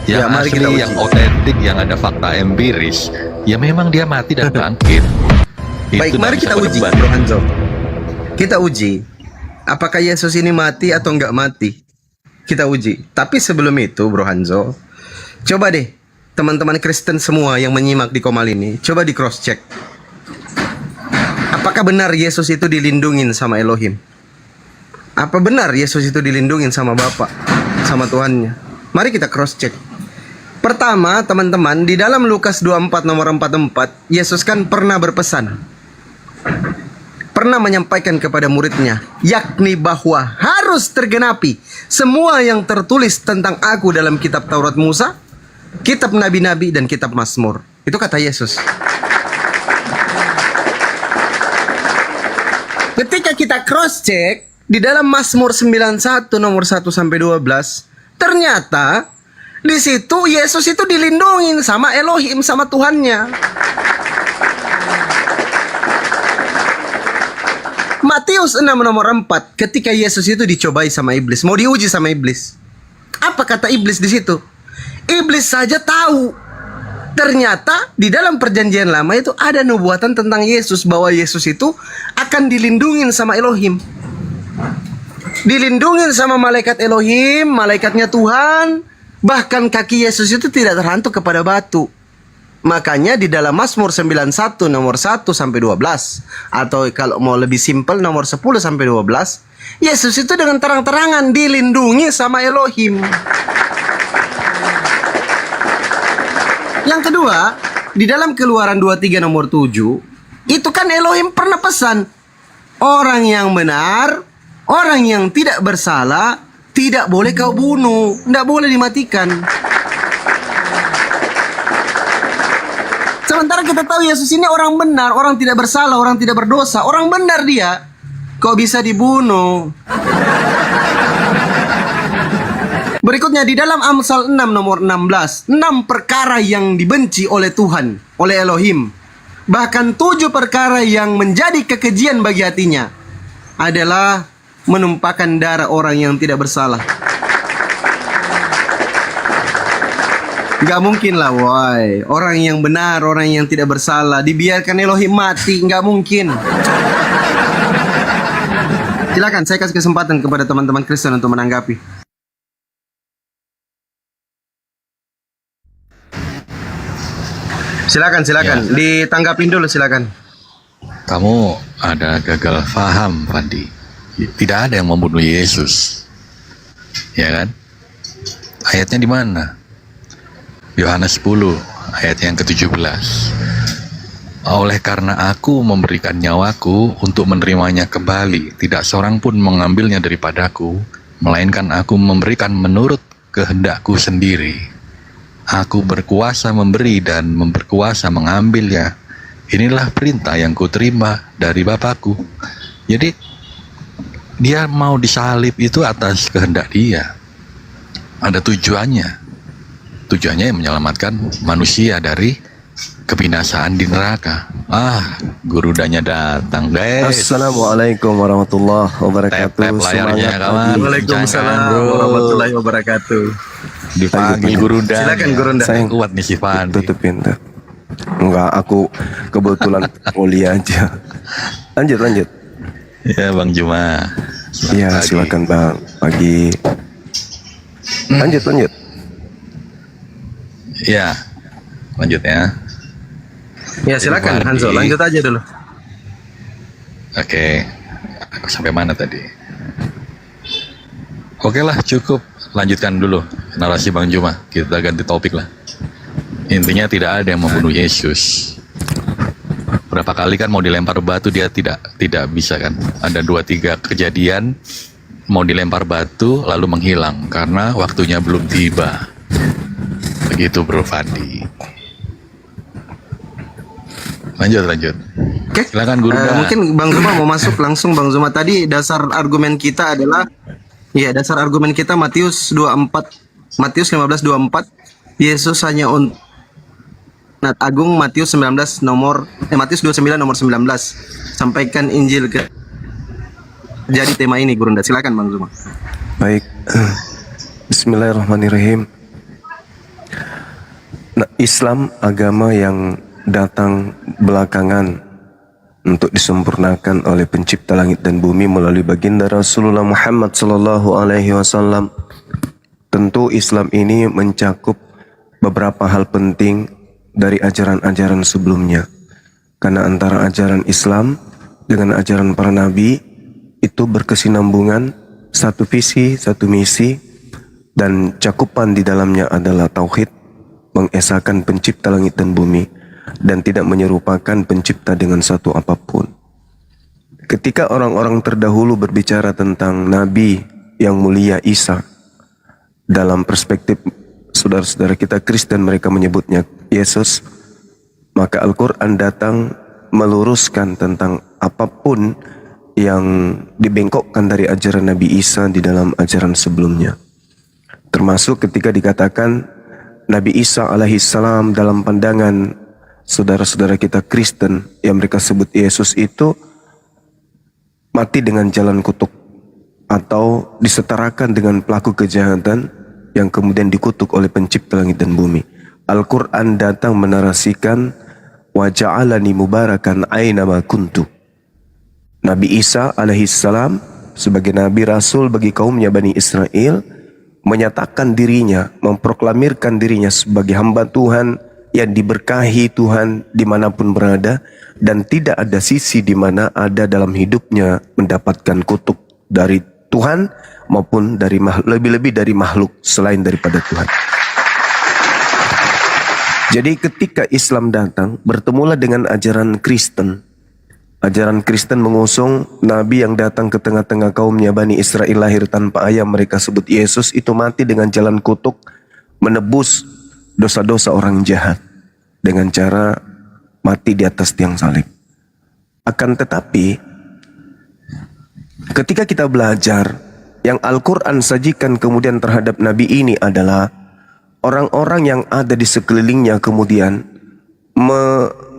Yang mari kita asli, uji. yang otentik, yang ada fakta empiris, ya memang dia mati dan bangkit. Baik, Itu mari nggak bisa kita uji, berdebat. Bro Hanzo. Kita uji, apakah Yesus ini mati atau enggak mati? Kita uji. Tapi sebelum itu, Bro Hanzo, coba deh teman-teman Kristen semua yang menyimak di Komal ini, coba di cross check. Apakah benar Yesus itu dilindungin sama Elohim? Apa benar Yesus itu dilindungin sama Bapa, sama Tuhannya? Mari kita cross check. Pertama, teman-teman, di dalam Lukas 24 nomor 44, Yesus kan pernah berpesan, pernah menyampaikan kepada muridnya, yakni bahwa harus tergenapi semua yang tertulis tentang aku dalam kitab Taurat Musa, kitab Nabi-Nabi, dan kitab Mazmur. Itu kata Yesus. Ketika kita cross check di dalam Mazmur 91 nomor 1 sampai 12, ternyata di situ Yesus itu dilindungin sama Elohim, sama Tuhannya. Matius 6 nomor 4, ketika Yesus itu dicobai sama iblis, mau diuji sama iblis. Apa kata iblis di situ? Iblis saja tahu. Ternyata di dalam perjanjian lama itu ada nubuatan tentang Yesus, bahwa Yesus itu akan dilindungin sama Elohim. Dilindungin sama malaikat Elohim, malaikatnya Tuhan. Bahkan kaki Yesus itu tidak terhantuk kepada batu. Makanya di dalam Mazmur 91 nomor 1 sampai 12, atau kalau mau lebih simpel nomor 10 sampai 12, Yesus itu dengan terang-terangan dilindungi sama Elohim. Yang kedua, di dalam Keluaran 23 nomor 7, itu kan Elohim pernah pesan, orang yang benar, orang yang tidak bersalah, tidak boleh kau bunuh, tidak boleh dimatikan. Sementara kita tahu Yesus ini orang benar, orang tidak bersalah, orang tidak berdosa, orang benar dia. Kok bisa dibunuh? Berikutnya di dalam Amsal 6 nomor 16, 6 perkara yang dibenci oleh Tuhan, oleh Elohim. Bahkan 7 perkara yang menjadi kekejian bagi hatinya adalah menumpahkan darah orang yang tidak bersalah. Gak mungkin lah, woi. Orang yang benar, orang yang tidak bersalah dibiarkan Elohim mati, gak mungkin. Silakan, saya kasih kesempatan kepada teman-teman Kristen untuk menanggapi. Silakan, silakan. Ya. Ditanggapin dulu, silakan. Kamu ada gagal paham, Fandi. Tidak ada yang membunuh Yesus, ya kan? Ayatnya di mana? Yohanes 10 ayat yang ke-17. Oleh karena aku memberikan nyawaku untuk menerimanya kembali, tidak seorang pun mengambilnya daripadaku, melainkan aku memberikan menurut kehendakku sendiri. Aku berkuasa memberi dan berkuasa mengambilnya. Inilah perintah yang kuterima dari Bapakku. Jadi dia mau disalib itu atas kehendak dia. Ada tujuannya. Tujuannya yang menyelamatkan manusia dari kebinasaan di neraka. Gurudanya datang, guys. Assalamualaikum warahmatullahi wabarakatuh. Tap layarnya, kawan. Waalaikumsalam Bro. warahmatullahi wabarakatuh. Dipanggil Gurunda. Silakan, Gurunda. Saya kuat nih si Fandi. Tutupin tuh. Enggak, aku kebetulan kuliah aja. Lanjut. Ya, Bang Juma. Iya, silakan Bang. Pagi. Lanjut. Ya, lanjut ya. Ya, silakan Jadi, Hanzo, lanjut aja dulu. Oke, sampai mana tadi? Oke lah, cukup. Lanjutkan dulu narasi Bang Juma. Kita ganti topik lah. Intinya tidak ada yang membunuh Yesus. Berapa kali kan mau dilempar batu dia tidak bisa kan. Ada 2-3 kejadian mau dilempar batu lalu menghilang karena waktunya belum tiba. Begitu Bro Fandi. Lanjut. Oke. Silakan Guru. Mungkin Bang Zuma mau masuk langsung. Bang Zuma, tadi dasar argumen kita adalah, ya, dasar argumen kita Matius 15:24. Yesus hanya untuk Agung, Matius 29 nomor 19. Sampaikan Injil ke. Jadi tema ini Gurunda. Silakan Bang Zuma. Baik. Bismillahirrahmanirrahim. Nah, Islam agama yang datang belakangan untuk disempurnakan oleh pencipta langit dan bumi melalui baginda Rasulullah Muhammad sallallahu alaihi wasallam. Tentu Islam ini mencakup beberapa hal penting dari ajaran-ajaran sebelumnya. Karena antara ajaran Islam dengan ajaran para nabi itu berkesinambungan, satu visi, satu misi, dan cakupan di dalamnya adalah tauhid, mengesahkan pencipta langit dan bumi, dan tidak menyerupakan pencipta dengan satu apapun. Ketika orang-orang terdahulu berbicara tentang Nabi yang mulia Isa, dalam perspektif saudara-saudara kita Kristen mereka menyebutnya Yesus, maka Al-Quran datang meluruskan tentang apapun yang dibengkokkan dari ajaran Nabi Isa di dalam ajaran sebelumnya. Termasuk ketika dikatakan Nabi Isa alaihissalam dalam pandangan saudara-saudara kita Kristen yang mereka sebut Yesus itu mati dengan jalan kutuk atau disetarakan dengan pelaku kejahatan yang kemudian dikutuk oleh pencipta langit dan bumi. Al-Quran datang menarasikan wa ja'alani mubarakan aynama kuntu. Nabi Isa alaihissalam sebagai Nabi Rasul bagi kaumnya Bani Israel menyatakan dirinya, memproklamirkan dirinya sebagai hamba Tuhan yang diberkahi Tuhan dimanapun berada, dan tidak ada sisi di mana ada dalam hidupnya mendapatkan kutuk dari Tuhan maupun dari lebih-lebih dari makhluk selain daripada Tuhan. Jadi ketika Islam datang bertemulah dengan ajaran Kristen. Ajaran Kristen mengusung Nabi yang datang ke tengah-tengah kaumnya Bani Israel lahir tanpa ayah, mereka sebut Yesus, itu mati dengan jalan kutuk, menebus dosa-dosa orang jahat dengan cara mati di atas tiang salib. Akan tetapi ketika kita belajar yang Al-Quran sajikan kemudian terhadap Nabi ini adalah orang-orang yang ada di sekelilingnya kemudian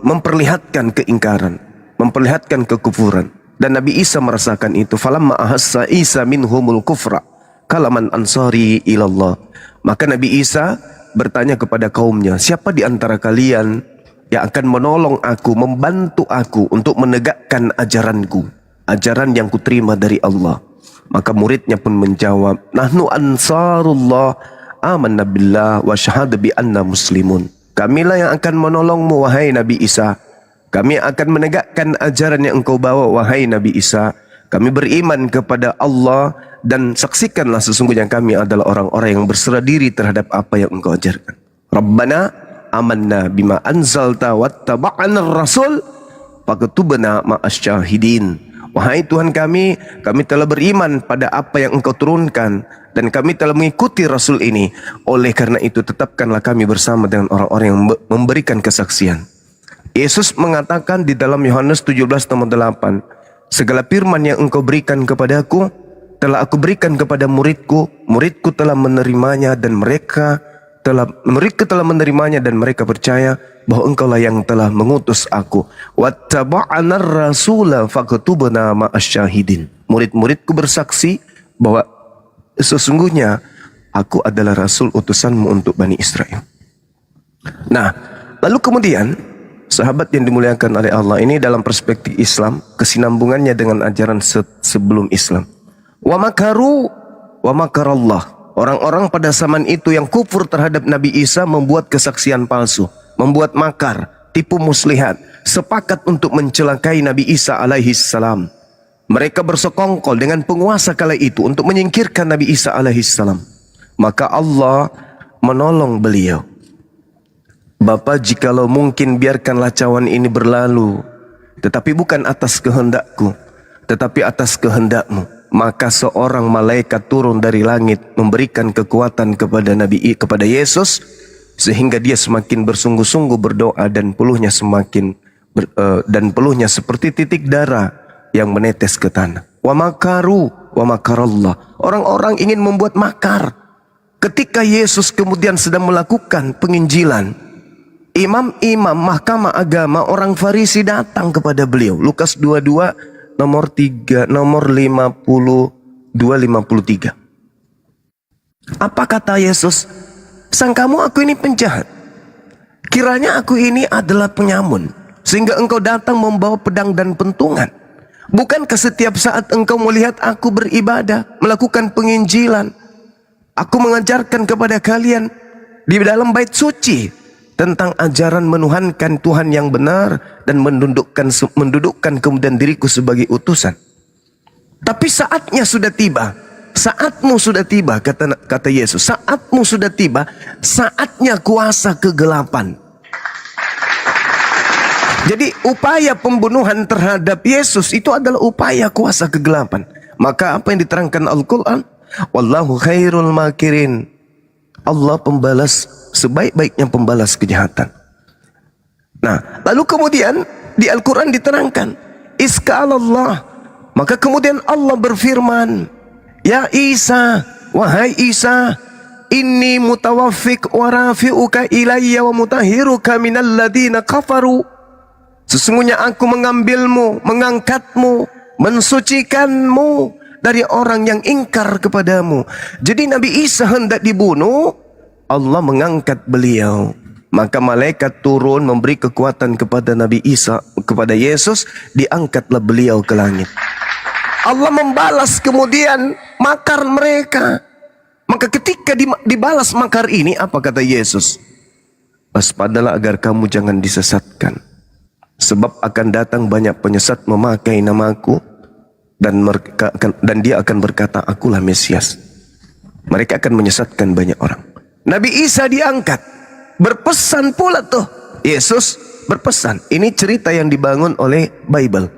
memperlihatkan keingkaran, memperlihatkan kekufuran, dan Nabi Isa merasakan itu. Falamma ahassa Isa minhumul kufra kalaman ansari ilallah. Maka Nabi Isa bertanya kepada kaumnya, siapa di antara kalian yang akan menolong aku, membantu aku untuk menegakkan ajaranku, ajaran yang kuterima dari Allah? Maka muridnya pun menjawab, nahnu ansarullah amanna billah wa syahadu bi anna muslimun. Kamilah yang akan menolongmu wahai Nabi Isa. Kami akan menegakkan ajaran yang engkau bawa wahai Nabi Isa. Kami beriman kepada Allah dan saksikanlah sesungguhnya kami adalah orang-orang yang berserah diri terhadap apa yang engkau ajarkan. Rabbana amanna bima anzalta wattaba'ana rasul fakutubna ma'asyahidin. Wahai Tuhan kami telah beriman pada apa yang engkau turunkan dan kami telah mengikuti Rasul ini. Oleh karena itu tetapkanlah kami bersama dengan orang-orang yang memberikan kesaksian. Yesus mengatakan di dalam Yohanes 17:8, segala firman yang engkau berikan kepadaku telah aku berikan kepada muridku. Muridku telah menerimanya dan mereka telah menerimanya dan mereka percaya bahwa engkaulah yang telah mengutus aku. Wattaba'ana rasula fakutubna ma'asyahidin. Murid-muridku bersaksi bahwa sesungguhnya aku adalah rasul utusanmu untuk Bani Israel. Nah, lalu kemudian sahabat yang dimuliakan oleh Allah ini dalam perspektif Islam, kesinambungannya dengan ajaran sebelum Islam. Wa makaru wa makarallah. Orang-orang pada zaman itu yang kufur terhadap Nabi Isa membuat kesaksian palsu, membuat makar, tipu muslihat, sepakat untuk mencelakai Nabi Isa alaihissalam. Mereka bersekongkol dengan penguasa kala itu untuk menyingkirkan Nabi Isa alaihissalam. Maka Allah menolong beliau. Bapa, jikalau mungkin biarkanlah cawan ini berlalu, tetapi bukan atas kehendakku, tetapi atas kehendakmu. Maka seorang malaikat turun dari langit memberikan kekuatan kepada Yesus, sehingga dia semakin bersungguh-sungguh berdoa dan peluhnya peluhnya seperti titik darah yang menetes ke tanah. Wa makaru wa makarallah. Orang-orang ingin membuat makar. Ketika Yesus kemudian sedang melakukan penginjilan, imam-imam mahkamah agama orang Farisi datang kepada beliau. Lukas 22 nomor 52-53. Apa kata Yesus? Sangkamu aku ini penjahat? Kiranya aku ini adalah penyamun, sehingga engkau datang membawa pedang dan pentungan. Bukankah setiap saat engkau melihat aku beribadah, melakukan penginjilan, aku mengajarkan kepada kalian di dalam bait suci tentang ajaran menuhankan Tuhan yang benar dan mendudukkan kemudian diriku sebagai utusan. Tapi saatnya sudah tiba, saatmu sudah tiba, kata Yesus, saatmu sudah tiba, saatnya kuasa kegelapan. Jadi upaya pembunuhan terhadap Yesus itu adalah upaya kuasa kegelapan. Maka apa yang diterangkan Al-Quran? Wallahu khairul makirin. Allah pembalas, sebaik-baiknya pembalas kejahatan. Nah, lalu kemudian di Al-Quran diterangkan, Iska'alallah. Maka kemudian Allah berfirman, Ya Isa, wahai Isa, inni mutawaffik wa rafi'uka ilayya wa mutahiruka minal ladina kafaru. Sesungguhnya aku mengambilmu, mengangkatmu, mensucikanmu dari orang yang ingkar kepadamu. Jadi Nabi Isa hendak dibunuh, Allah mengangkat beliau. Maka malaikat turun memberi kekuatan kepada Nabi Isa, kepada Yesus, diangkatlah beliau ke langit. Allah membalas kemudian makar mereka. Maka ketika dibalas makar ini, apa kata Yesus? Waspadalah agar kamu jangan disesatkan. Sebab akan datang banyak penyesat memakai namaku, dan dia akan berkata, akulah Mesias. Mereka akan menyesatkan banyak orang. Nabi Isa diangkat, berpesan pula tuh. Yesus berpesan. Ini cerita yang dibangun oleh Bible.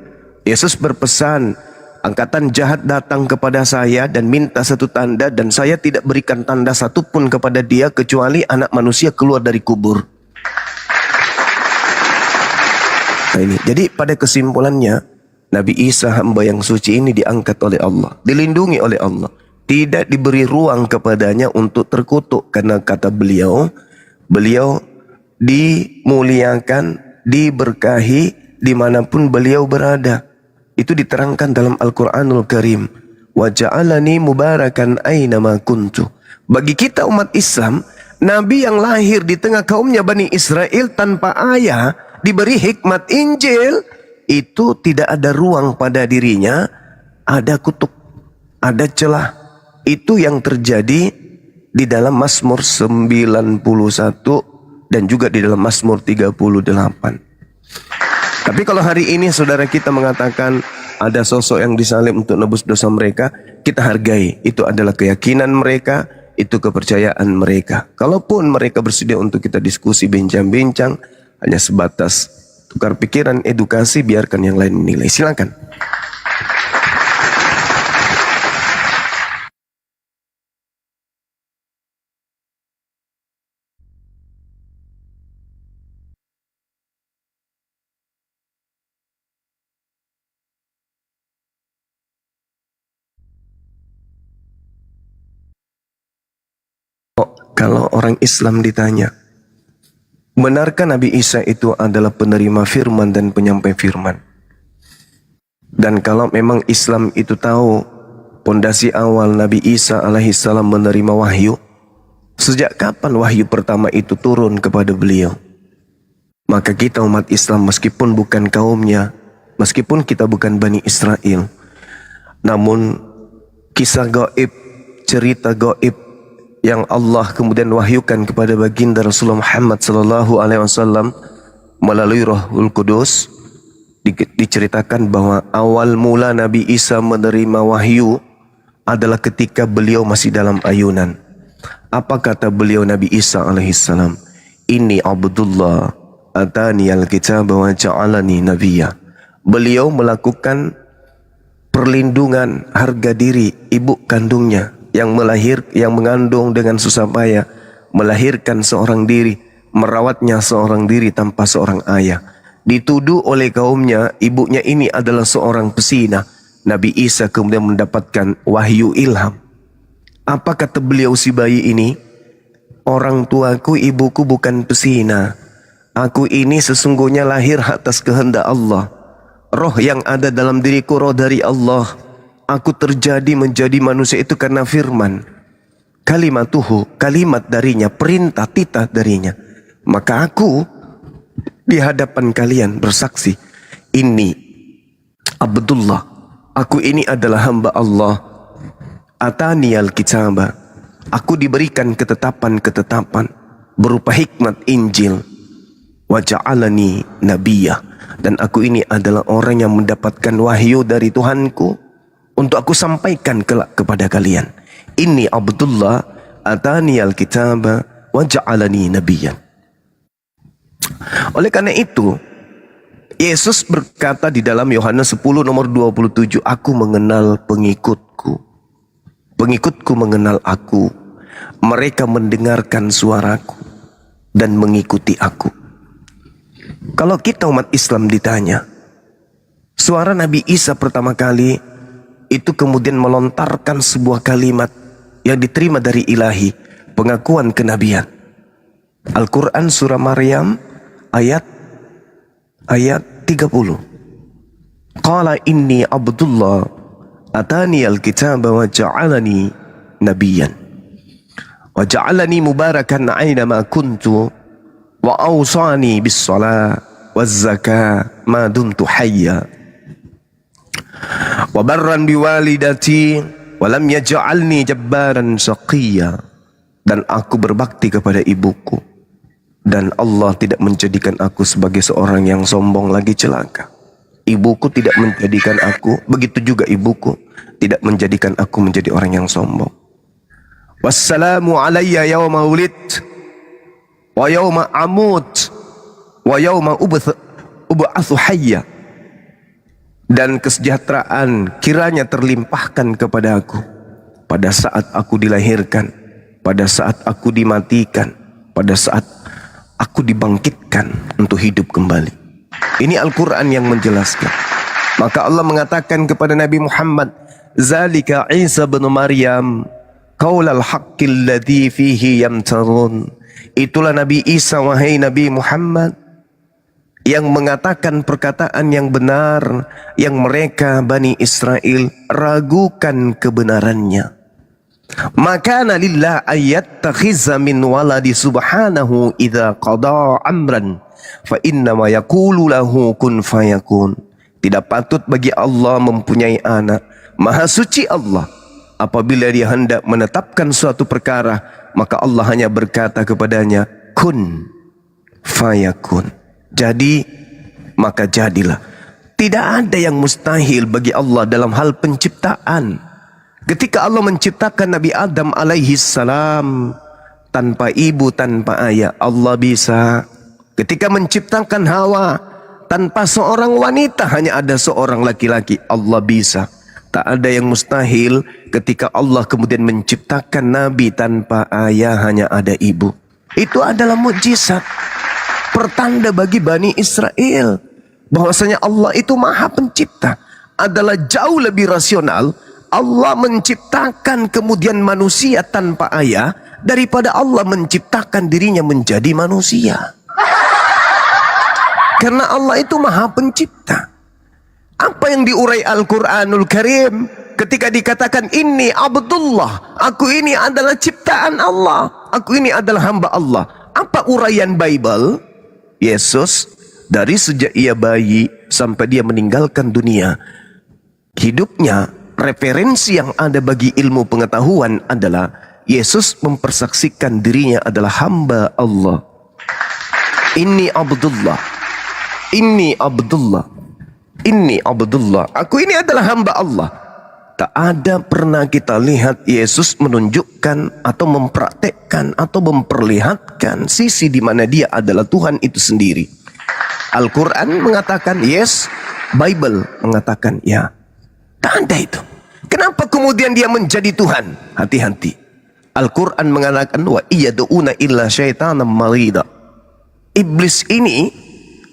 Yesus berpesan, angkatan jahat datang kepada saya dan minta satu tanda, dan saya tidak berikan tanda satupun kepada dia kecuali anak manusia keluar dari kubur. Nah ini, jadi pada kesimpulannya, Nabi Isa hamba yang suci ini diangkat oleh Allah, dilindungi oleh Allah, tidak diberi ruang kepadanya untuk terkutuk, karena kata beliau dimuliakan, diberkahi dimanapun beliau berada. Itu diterangkan dalam Al-Quranul Karim. Wa ja'alani mubarakan aynama kuntu. Bagi kita umat Islam, Nabi yang lahir di tengah kaumnya Bani Israel tanpa ayah, diberi hikmat Injil, itu tidak ada ruang pada dirinya, ada kutuk, ada celah. Itu yang terjadi di dalam Mazmur 91 dan juga di dalam Mazmur 38. Tapi kalau hari ini saudara kita mengatakan ada sosok yang disalib untuk nebus dosa mereka, kita hargai. Itu adalah keyakinan mereka, itu kepercayaan mereka. Kalaupun mereka bersedia untuk kita diskusi, bincang-bincang, hanya sebatas tukar pikiran, edukasi, biarkan yang lain menilai. Silakan. Kalau orang Islam ditanya, benarkah Nabi Isa itu adalah penerima firman dan penyampai firman? Dan kalau memang Islam itu tahu pondasi awal Nabi Isa alaihissalam menerima wahyu, sejak kapan wahyu pertama itu turun kepada beliau? Maka kita umat Islam, meskipun bukan kaumnya, meskipun kita bukan Bani Israel, namun kisah gaib, cerita gaib yang Allah kemudian wahyukan kepada baginda Rasulullah Muhammad SAW melalui Rohul Kudus, diceritakan bahwa awal mula Nabi Isa menerima wahyu adalah ketika beliau masih dalam ayunan. Apa kata beliau Nabi Isa alaihissalam? Inni Abdullah atani al-kitab wa ja'alani nabiyya. Beliau melakukan perlindungan harga diri ibu kandungnya yang mengandung dengan susah payah, melahirkan seorang diri, merawatnya seorang diri tanpa seorang ayah. Dituduh oleh kaumnya, ibunya ini adalah seorang pesina. Nabi Isa kemudian mendapatkan wahyu ilham. Apa kata beliau si bayi ini? Orang tuaku, ibuku bukan pesina. Aku ini sesungguhnya lahir atas kehendak Allah. Roh yang ada dalam diriku roh dari Allah. Aku terjadi menjadi manusia itu karena firman. Kalimatuhu, kalimat darinya, perintah titah darinya. Maka aku di hadapan kalian bersaksi, ini Abdullah, aku ini adalah hamba Allah. Ataniyal kitaba, aku diberikan ketetapan-ketetapan berupa hikmat Injil. Wa ja'alani nabiyah, dan aku ini adalah orang yang mendapatkan wahyu dari Tuhanku untuk aku sampaikan kelak kepada kalian. Inni Abdullah ataniyal kitaba wa ja'alani nabiyyan. Oleh karena itu, Yesus berkata di dalam Yohanes 10 nomor 27, aku mengenal pengikutku. Pengikutku mengenal aku. Mereka mendengarkan suaraku dan mengikuti aku. Kalau kita umat Islam ditanya, suara Nabi Isa pertama kali itu kemudian melontarkan sebuah kalimat yang diterima dari ilahi, pengakuan kenabian. Al-Quran surah Maryam ayat 30. Qala inni Abdullah atani al-kitaba wa ja'alani nabiyyan wa ja'alani mubarakan aina ma kuntu wa awsani bis salat waz zakah ma dumtu hayya wa barran biwalidati wa lam yaj'alni jabbaran shaqiyya, dan aku berbakti kepada ibuku dan Allah tidak menjadikan aku sebagai seorang yang sombong lagi celaka. Ibuku tidak menjadikan aku, begitu juga ibuku tidak menjadikan aku menjadi orang yang sombong. Wassalamu alayya yawma ulid wa yawma amut wa yawma ub'atsu hayya. Dan kesejahteraan kiranya terlimpahkan kepada aku pada saat aku dilahirkan, pada saat aku dimatikan, pada saat aku dibangkitkan untuk hidup kembali. Ini Al-Quran yang menjelaskan. Maka Allah mengatakan kepada Nabi Muhammad, Zalika Isa bin Maryam qaulal haqqil ladzi fihi yamtarun. Itulah Nabi Isa, wahai Nabi Muhammad, yang mengatakan perkataan yang benar yang mereka Bani Israel ragukan kebenarannya. Maka lillah ayattakhiza min waladi subhanahu idza qada amran fa innama yaqulu lahu kun fayakun. Tidak patut bagi Allah mempunyai anak. Maha suci Allah. Apabila dia hendak menetapkan suatu perkara, maka Allah hanya berkata kepadanya, kun fayakun. Jadi, maka jadilah. Tidak ada yang mustahil bagi Allah dalam hal penciptaan. Ketika Allah menciptakan Nabi Adam alaihi salam tanpa ibu, tanpa ayah, Allah bisa. Ketika menciptakan Hawa tanpa seorang wanita, hanya ada seorang laki-laki, Allah bisa. Tak ada yang mustahil ketika Allah kemudian menciptakan Nabi tanpa ayah, hanya ada ibu. Itu adalah mukjizat, pertanda bagi Bani Israel bahwasanya Allah itu Maha Pencipta. Adalah jauh lebih rasional Allah menciptakan kemudian manusia tanpa ayah daripada Allah menciptakan dirinya menjadi manusia. Karena Allah itu Maha Pencipta. Apa yang diurai Al-Quranul Karim ketika dikatakan ini Abdullah, aku ini adalah ciptaan Allah, aku ini adalah hamba Allah. Apa uraian Bible? Yesus dari sejak ia bayi sampai dia meninggalkan dunia, hidupnya, referensi yang ada bagi ilmu pengetahuan adalah Yesus mempersaksikan dirinya adalah hamba Allah. Inni Abdullah, inni Abdullah, inni Abdullah, aku ini adalah hamba Allah. Tak ada pernah kita lihat Yesus menunjukkan atau mempraktekkan atau memperlihatkan sisi di mana dia adalah Tuhan itu sendiri. Al-Quran mengatakan yes, Bible mengatakan ya. Tak ada itu. Kenapa kemudian dia menjadi Tuhan? Hati-hati. Al-Quran mengatakan wa iyad'una illa syaitanan marida. Iblis ini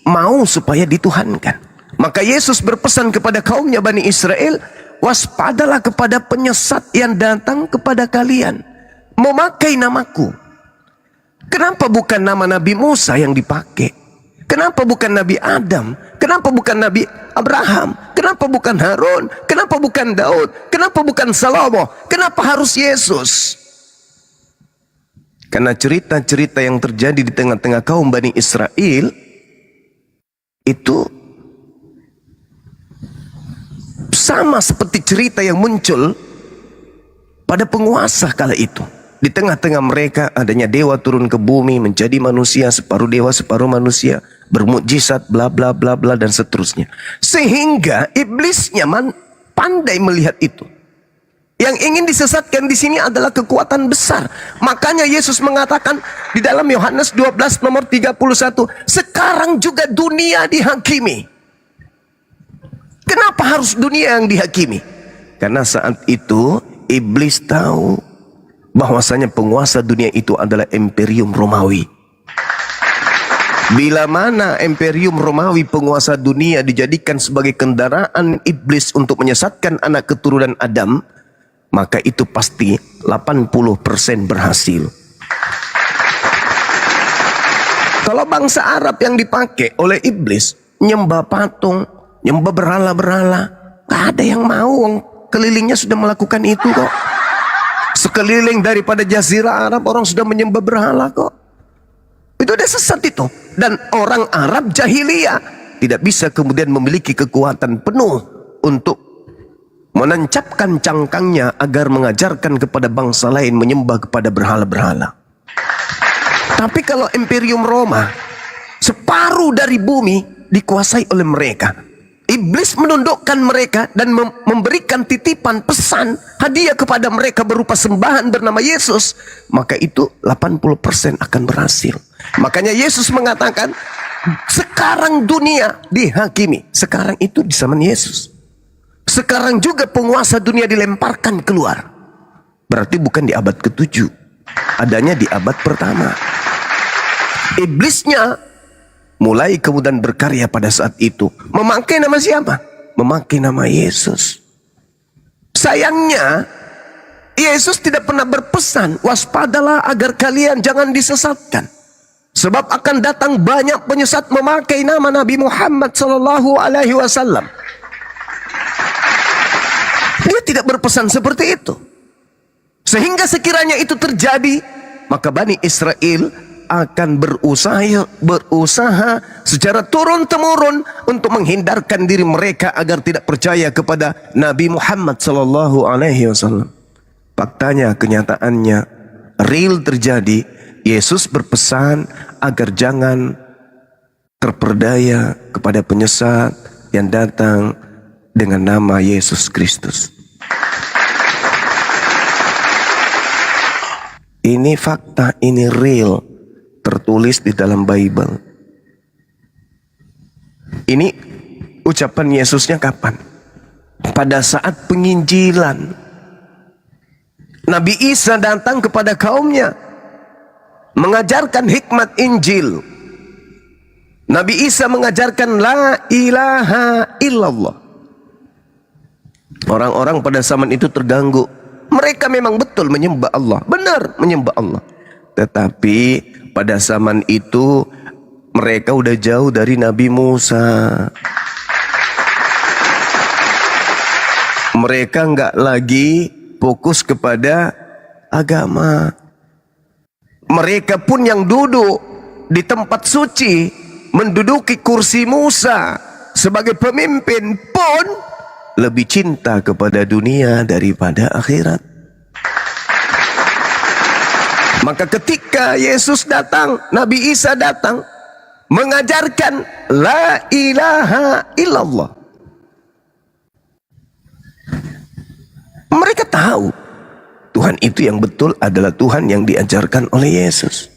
mau supaya dituhankan. Maka Yesus berpesan kepada kaumnya Bani Israel, waspadalah kepada penyesat yang datang kepada kalian, memakai namaku. Kenapa bukan nama Nabi Musa yang dipakai? Kenapa bukan Nabi Adam? Kenapa bukan Nabi Abraham? Kenapa bukan Harun? Kenapa bukan Daud? Kenapa bukan Salomo? Kenapa harus Yesus? Karena cerita-cerita yang terjadi di tengah-tengah kaum Bani Israel itu sama seperti cerita yang muncul pada penguasa kala itu. Di tengah-tengah mereka adanya dewa turun ke bumi menjadi manusia, separuh dewa separuh manusia, bermukjizat bla bla bla bla dan seterusnya. Sehingga iblisnya pandai melihat itu. Yang ingin disesatkan di sini adalah kekuatan besar. Makanya Yesus mengatakan di dalam Yohanes 12 nomor 31, sekarang juga dunia dihakimi. Kenapa harus dunia yang dihakimi? Karena saat itu iblis tahu bahwasanya penguasa dunia itu adalah Imperium Romawi. Bila mana Imperium Romawi, penguasa dunia, dijadikan sebagai kendaraan iblis untuk menyesatkan anak keturunan Adam, maka itu pasti 80% berhasil. Kalau bangsa Arab yang dipakai oleh iblis nyembah patung, nyembah berhala-berhala, gak ada yang mau. Kelilingnya sudah melakukan itu kok. Sekeliling daripada Jazirah Arab orang sudah menyembah berhala kok. Itu udah sesat itu. Dan orang Arab jahiliyah tidak bisa kemudian memiliki kekuatan penuh untuk menancapkan cangkangnya agar mengajarkan kepada bangsa lain menyembah kepada berhala-berhala. Tapi kalau Imperium Roma, separuh dari bumi dikuasai oleh mereka. Iblis menundukkan mereka dan memberikan titipan pesan hadiah kepada mereka berupa sembahan bernama Yesus. Maka itu 80% akan berhasil. Makanya Yesus mengatakan, sekarang dunia dihakimi. Sekarang itu di zaman Yesus. Sekarang juga penguasa dunia dilemparkan keluar. Berarti bukan di abad ke-7. Adanya di abad pertama. Iblisnya mulai kemudian berkarya pada saat itu. Memakai nama siapa? Memakai nama Yesus. Sayangnya, Yesus tidak pernah berpesan, waspadalah agar kalian jangan disesatkan. Sebab akan datang banyak penyesat memakai nama Nabi Muhammad SAW. Dia tidak berpesan seperti itu. Sehingga sekiranya itu terjadi, maka Bani Israel akan berusaha secara turun-temurun untuk menghindarkan diri mereka agar tidak percaya kepada Nabi Muhammad SAW. Faktanya, kenyataannya real terjadi. Yesus berpesan agar jangan terperdaya kepada penyesat yang datang dengan nama Yesus Kristus. Ini fakta, ini real, tertulis di dalam Bible. Ini ucapan Yesusnya kapan? Pada saat penginjilan. Nabi Isa datang kepada kaumnya, mengajarkan hikmat Injil. Nabi Isa mengajarkan la ilaha illallah. Orang-orang pada zaman itu terganggu. Mereka memang betul menyembah Allah, benar menyembah Allah. Tetapi pada zaman itu mereka udah jauh dari Nabi Musa. Mereka nggak lagi fokus kepada agama. Mereka pun yang duduk di tempat suci, menduduki kursi Musa sebagai pemimpin pun lebih cinta kepada dunia daripada akhirat. Maka ketika Yesus datang, Nabi Isa datang, mengajarkan la ilaha illallah. Mereka tahu Tuhan itu yang betul adalah Tuhan yang diajarkan oleh Yesus.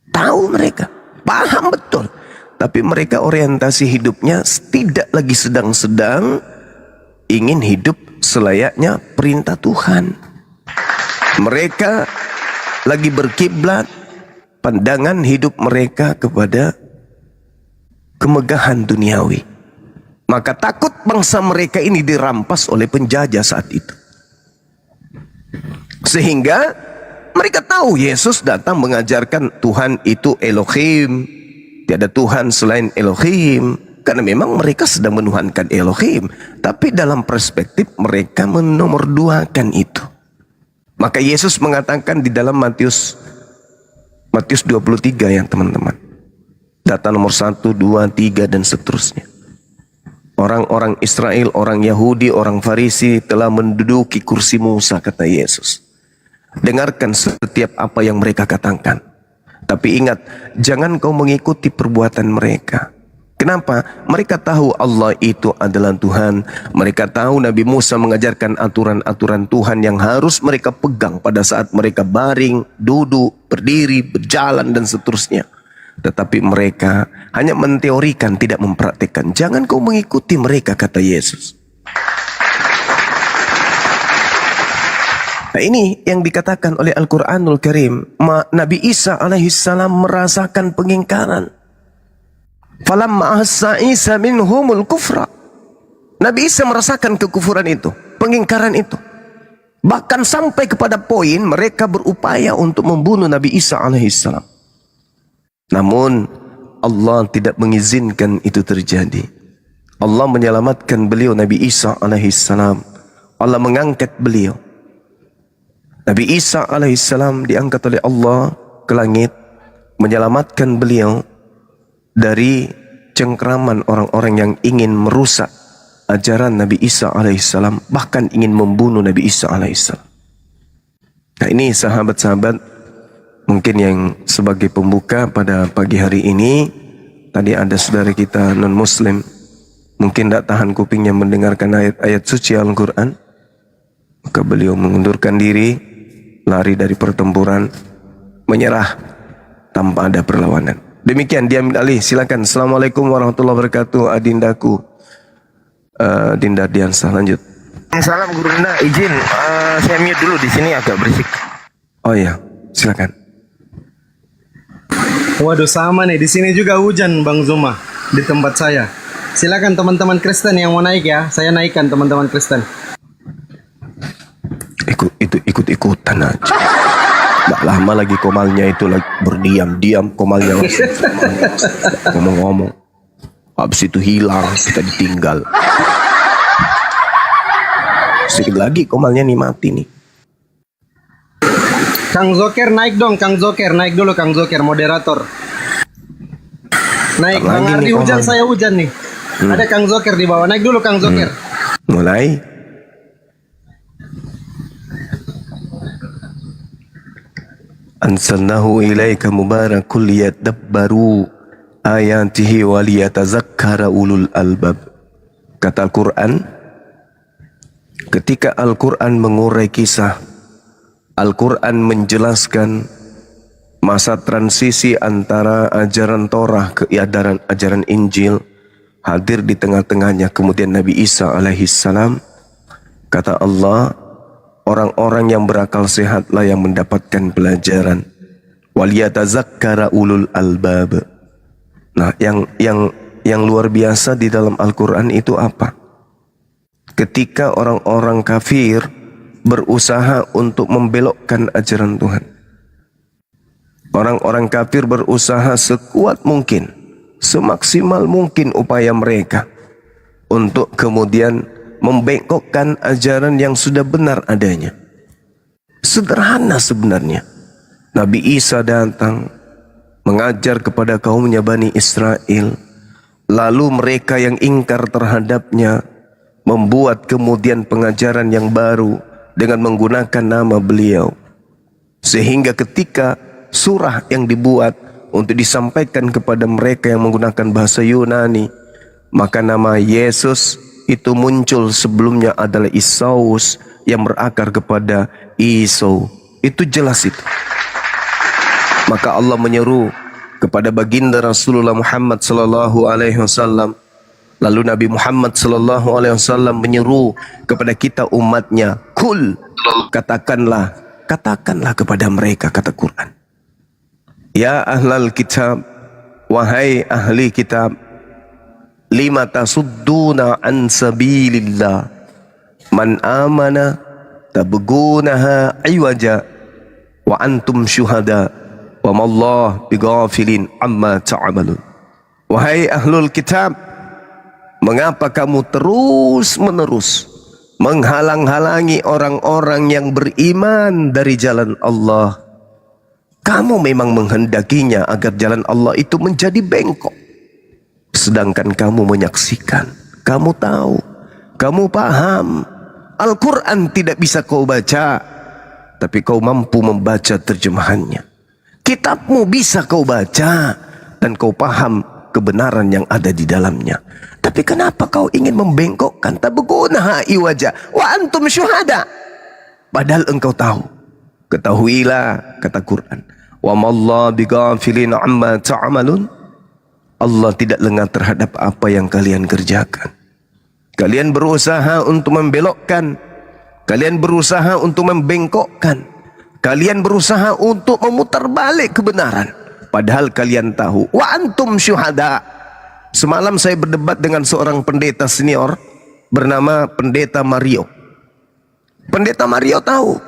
Tahu mereka, paham betul. Tapi mereka orientasi hidupnya tidak lagi sedang-sedang ingin hidup selayaknya perintah Tuhan. Mereka lagi berkiblat pandangan hidup mereka kepada kemegahan duniawi. Maka takut bangsa mereka ini dirampas oleh penjajah saat itu. Sehingga mereka tahu Yesus datang mengajarkan Tuhan itu Elohim. Tiada Tuhan selain Elohim. Karena memang mereka sedang menuhankan Elohim. Tapi dalam perspektif mereka menomorduakan itu. Maka Yesus mengatakan di dalam Matius Matius 23 ya teman-teman. Data nomor 1, 2, 3 dan seterusnya. Orang-orang Israel, orang Yahudi, orang Farisi telah menduduki kursi Musa, kata Yesus. Dengarkan setiap apa yang mereka katakan. Tapi ingat, jangan kau mengikuti perbuatan mereka. Kenapa? Mereka tahu Allah itu adalah Tuhan. Mereka tahu Nabi Musa mengajarkan aturan-aturan Tuhan yang harus mereka pegang pada saat mereka baring, duduk, berdiri, berjalan dan seterusnya. Tetapi mereka hanya menteorikan, tidak mempraktikkan. Jangan kau mengikuti mereka, kata Yesus. Nah, ini yang dikatakan oleh Al-Quranul Karim. Nabi Isa alaihissalam merasakan pengingkaran. Falamma ahassa Isa minhumul kufra. Nabi Isa merasakan kekufuran itu, pengingkaran itu. Bahkan sampai kepada poin mereka berupaya untuk membunuh Nabi Isa alaihissalam. Namun Allah tidak mengizinkan itu terjadi. Allah menyelamatkan beliau, Nabi Isa alaihissalam. Allah mengangkat beliau. Nabi Isa alaihissalam diangkat oleh Allah ke langit, menyelamatkan beliau dari cengkraman orang-orang yang ingin merusak ajaran Nabi Isa alaihissalam, bahkan ingin membunuh Nabi Isa alaihissalam. Nah, ini sahabat-sahabat, mungkin yang sebagai pembuka pada pagi hari ini. Tadi ada saudara kita non-muslim, mungkin tidak tahan kupingnya mendengarkan ayat-ayat suci Al-Quran, maka beliau mengundurkan diri, lari dari pertempuran, menyerah tanpa ada perlawanan. Demikian diambil alih. Silakan. Assalamualaikum warahmatullahi wabarakatuh. Adindaku, Dinda Diansah, lanjut. Salam Guru Dinda, izin saya mute dulu, di sini agak berisik. Oh iya, silakan. Waduh, sama nih, di sini juga hujan Bang Zuma di tempat saya. Silakan teman-teman Kristen yang mau naik ya, saya naikkan teman-teman Kristen. Ikut-ikutan aja. Nggak lama lagi komalnya itu lagi berdiam-diam, komalnya langsung ngomong-ngomong. Habis itu hilang, kita ditinggal. Sedikit lagi komalnya nih mati nih. Kang Zoker naik dong, Kang Zoker naik dulu, Kang Zoker moderator. Naik, Bang Ardi hujan, saya hujan nih. Ada Kang Zoker di bawah, naik dulu Kang Zoker. Mulai. Ansalnahu ilaika mubarakul liyadabbaru ayatihi wa liyatazakkara ulul albab. Kata Al-Quran, ketika Al-Quran mengurai kisah, Al-Quran menjelaskan masa transisi antara ajaran Torah ke ajaran Injil, hadir di tengah-tengahnya kemudian Nabi Isa alaihissalam. Kata Allah, orang-orang yang berakal sehatlah yang mendapatkan pelajaran. Waliyatazakkara ulul albab. Nah, yang luar biasa di dalam Al-Quran itu apa? Ketika orang-orang kafir berusaha untuk membelokkan ajaran Tuhan. Orang-orang kafir berusaha sekuat mungkin, semaksimal mungkin upaya mereka untuk kemudian membengkokkan ajaran yang sudah benar adanya. Sederhana sebenarnya. Nabi Isa datang mengajar kepada kaumnya Bani Israel. Lalu mereka yang ingkar terhadapnya membuat kemudian pengajaran yang baru dengan menggunakan nama beliau. Sehingga ketika surah yang dibuat untuk disampaikan kepada mereka yang menggunakan bahasa Yunani, maka nama Yesus itu muncul sebelumnya adalah Isaus yang berakar kepada Isau. Itu jelas itu. Maka Allah menyeru kepada baginda Rasulullah Muhammad sallallahu alaihi wasallam. Lalu Nabi Muhammad sallallahu alaihi wasallam menyeru kepada kita umatnya, "Kul," katakanlah kepada mereka, kata Quran. Ya ahlal kitab, wahai ahli kitab, lima tasudduna an sabilillah man amana tabgunaha iwaja wa antum syuhada wa mallah bighafilin amma ta'malun. Wahai ahlul kitab, mengapa kamu terus-menerus menghalang-halangi orang-orang yang beriman dari jalan Allah? Kamu memang menghendakinya agar jalan Allah itu menjadi bengkok. Sedangkan kamu menyaksikan, kamu tahu, kamu paham. Al-Quran tidak bisa kau baca, tapi kau mampu membaca terjemahannya. Kitabmu bisa kau baca, dan kau paham kebenaran yang ada di dalamnya. Tapi kenapa kau ingin membengkokkan? Tabghuna iwaja wa antum syuhada. Padahal engkau tahu. Ketahuilah, kata Quran, wa mallahu bighafilin amma ta'malun. Allah tidak lengah terhadap apa yang kalian kerjakan. Kalian berusaha untuk membelokkan, kalian berusaha untuk membengkokkan, kalian berusaha untuk memutar balik kebenaran. Padahal kalian tahu, wa antum syuhada. Semalam saya berdebat dengan seorang pendeta senior bernama Pendeta Mario. Pendeta Mario tahu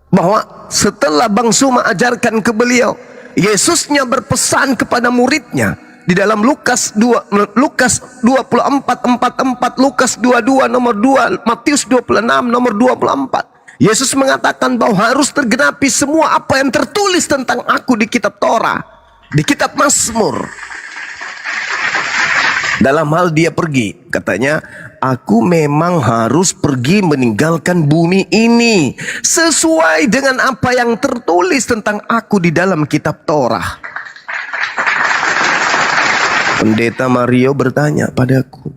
bahwa setelah Bang Suma ajarkan ke beliau, Yesusnya berpesan kepada muridnya di dalam Lukas 24:44, Lukas 22 nomor 2, Matius 26 nomor 24. Yesus mengatakan bahwa harus tergenapi semua apa yang tertulis tentang aku di kitab Torah, di kitab Mazmur. Dalam hal dia pergi, katanya, aku memang harus pergi meninggalkan bumi ini sesuai dengan apa yang tertulis tentang aku di dalam kitab Torah. Pendeta Mario bertanya padaku,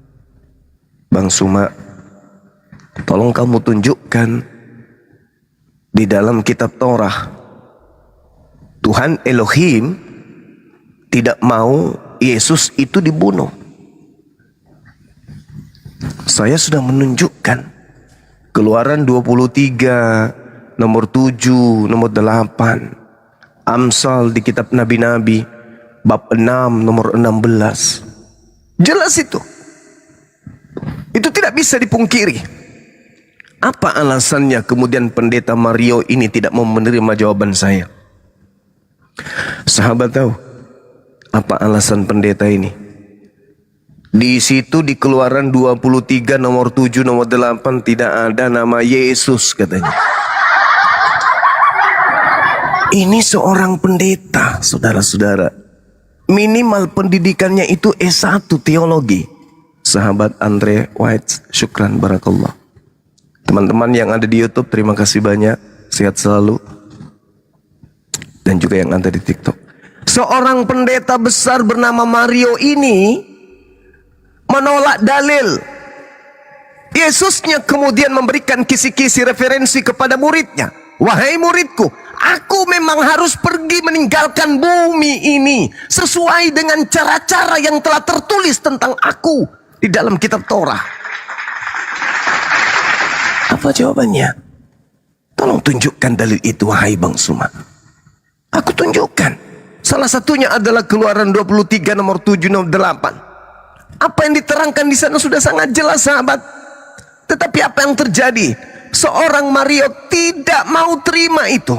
Bang Suma, tolong kamu tunjukkan di dalam kitab Torah Tuhan Elohim tidak mau Yesus itu dibunuh. Saya sudah menunjukkan Keluaran 23 nomor 7 nomor 8, Amsal di kitab Nabi-Nabi bab 6 nomor 16. Jelas itu. Itu tidak bisa dipungkiri. Apa alasannya kemudian Pendeta Mario ini tidak mau menerima jawaban saya? Sahabat tahu apa alasan pendeta ini? Di situ di Keluaran 23 nomor 7 nomor 8 tidak ada nama Yesus katanya. Ini seorang pendeta, saudara-saudara. Minimal pendidikannya itu S1 teologi. Sahabat Andre White, syukran barakallah. Teman-teman yang ada di YouTube, terima kasih banyak. Sehat selalu. Dan juga yang ada di TikTok. Seorang pendeta besar bernama Mario ini menolak dalil. Yesusnya kemudian memberikan kisi-kisi referensi kepada muridnya. Wahai muridku, aku memang harus pergi meninggalkan bumi ini sesuai dengan cara-cara yang telah tertulis tentang aku di dalam kitab Torah. Apa jawabannya? Tolong tunjukkan dalil itu, wahai Bang Suma. Aku tunjukkan. Salah satunya adalah Keluaran 23 nomor 7 nomor 8. Apa yang diterangkan di sana sudah sangat jelas, sahabat. Tetapi apa yang terjadi? Seorang Mario tidak mau terima itu.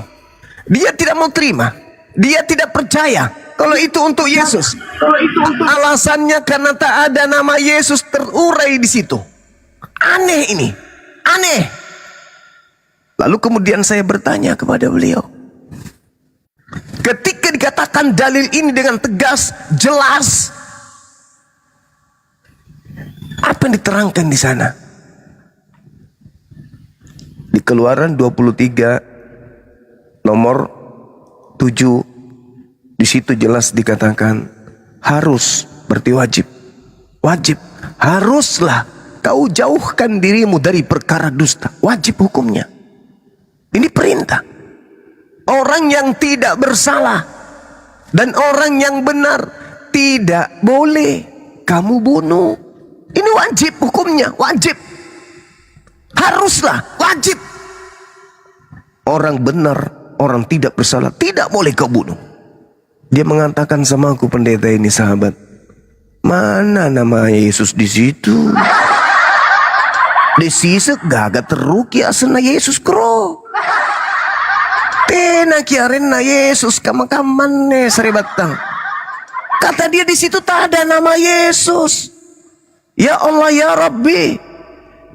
Dia tidak mau terima. Dia tidak percaya kalau itu untuk Yesus. Alasannya karena tak ada nama Yesus terurai di situ. Aneh ini. Aneh. Lalu kemudian saya bertanya kepada beliau. Ketika dikatakan dalil ini dengan tegas, jelas, apa yang diterangkan di sana? Di Keluaran 23 nomor 7, di situ jelas dikatakan harus, berarti wajib. Wajib, haruslah kau jauhkan dirimu dari perkara dusta. Wajib hukumnya. Ini perintah. Orang yang tidak bersalah dan orang yang benar tidak boleh kamu bunuh. Ini wajib hukumnya, wajib. Haruslah, wajib. Orang benar, orang tidak bersalah, tidak boleh kau bunuh. Dia mengatakan sama aku, pendeta ini, sahabat, mana nama Yesus di situ? Di sisi gagat teruki asana Yesus kro. Tena kiarin na Yesus kamakaman ne seribatang. Kata dia di situ tak ada nama Yesus. Ya Allah ya Rabbi,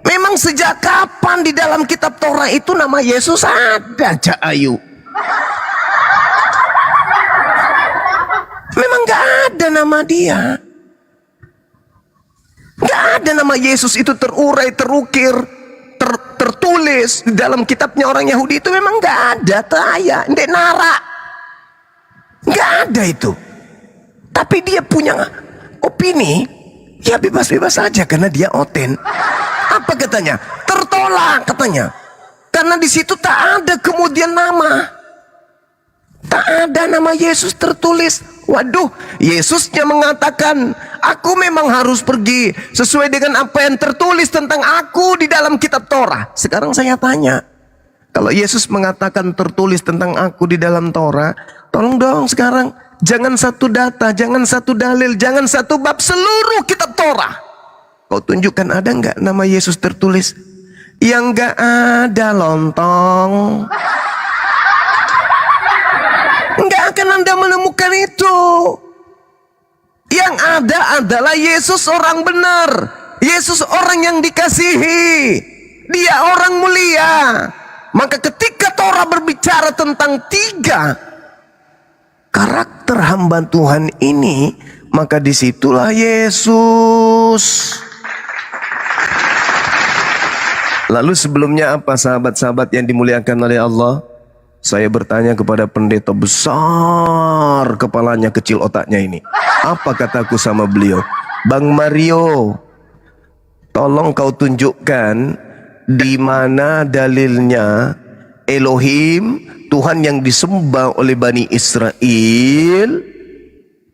memang sejak kapan di dalam kitab Torah itu nama Yesus ada, Cak Ayu? nama dia. Nggak ada nama Yesus itu terurai, terukir, tertulis di dalam kitabnya orang Yahudi itu memang nggak ada. Taya, ndek nara. Nggak ada itu. Tapi dia punya opini, ya bebas-bebas saja karena dia oten. Apa katanya? Tertolak katanya. Karena di situ tak ada kemudian nama. Tak ada nama Yesus tertulis. Waduh, Yesusnya mengatakan, aku memang harus pergi sesuai dengan apa yang tertulis tentang aku di dalam kitab Torah. Sekarang saya tanya, kalau Yesus mengatakan tertulis tentang aku di dalam Torah, tolong dong sekarang, jangan satu data, jangan satu dalil, jangan satu bab, seluruh kitab Torah. Kau tunjukkan ada nggak nama Yesus tertulis? Yang nggak ada, lontong. Nggak akan Anda menemukan itu. Yang ada adalah Yesus orang benar. Yesus orang yang dikasihi. Dia orang mulia. Maka ketika Torah berbicara tentang 3 karakter hamba Tuhan ini, maka disitulah Yesus. Lalu sebelumnya apa sahabat-sahabat yang dimuliakan oleh Allah? Saya bertanya kepada pendeta besar kepalanya, kecil otaknya ini. Apa kataku sama beliau? Bang Mario, tolong kau tunjukkan di mana dalilnya Elohim, Tuhan yang disembah oleh Bani Israel,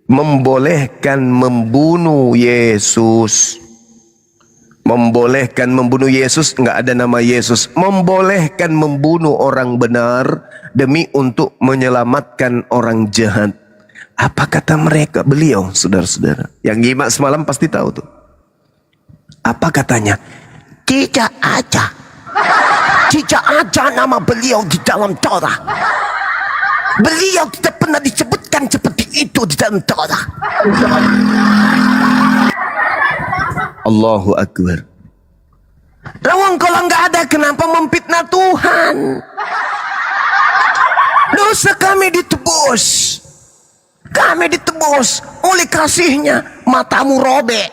membolehkan membunuh Yesus. Membolehkan membunuh Yesus, nggak ada nama Yesus. Membolehkan membunuh orang benar demi untuk menyelamatkan orang jahat. Apa kata mereka? Beliau, saudara-saudara, yang nyimak semalam pasti tahu tuh. Apa katanya? Tidak ada. Tidak ada nama beliau di dalam Torah. Beliau tidak pernah disebutkan seperti itu di dalam Torah. Allahu Akbar. Lawang kalau nggak ada, kenapa memfitnah Tuhan? Dosa kami ditebus. Kami ditebus oleh kasihnya. Matamu robek.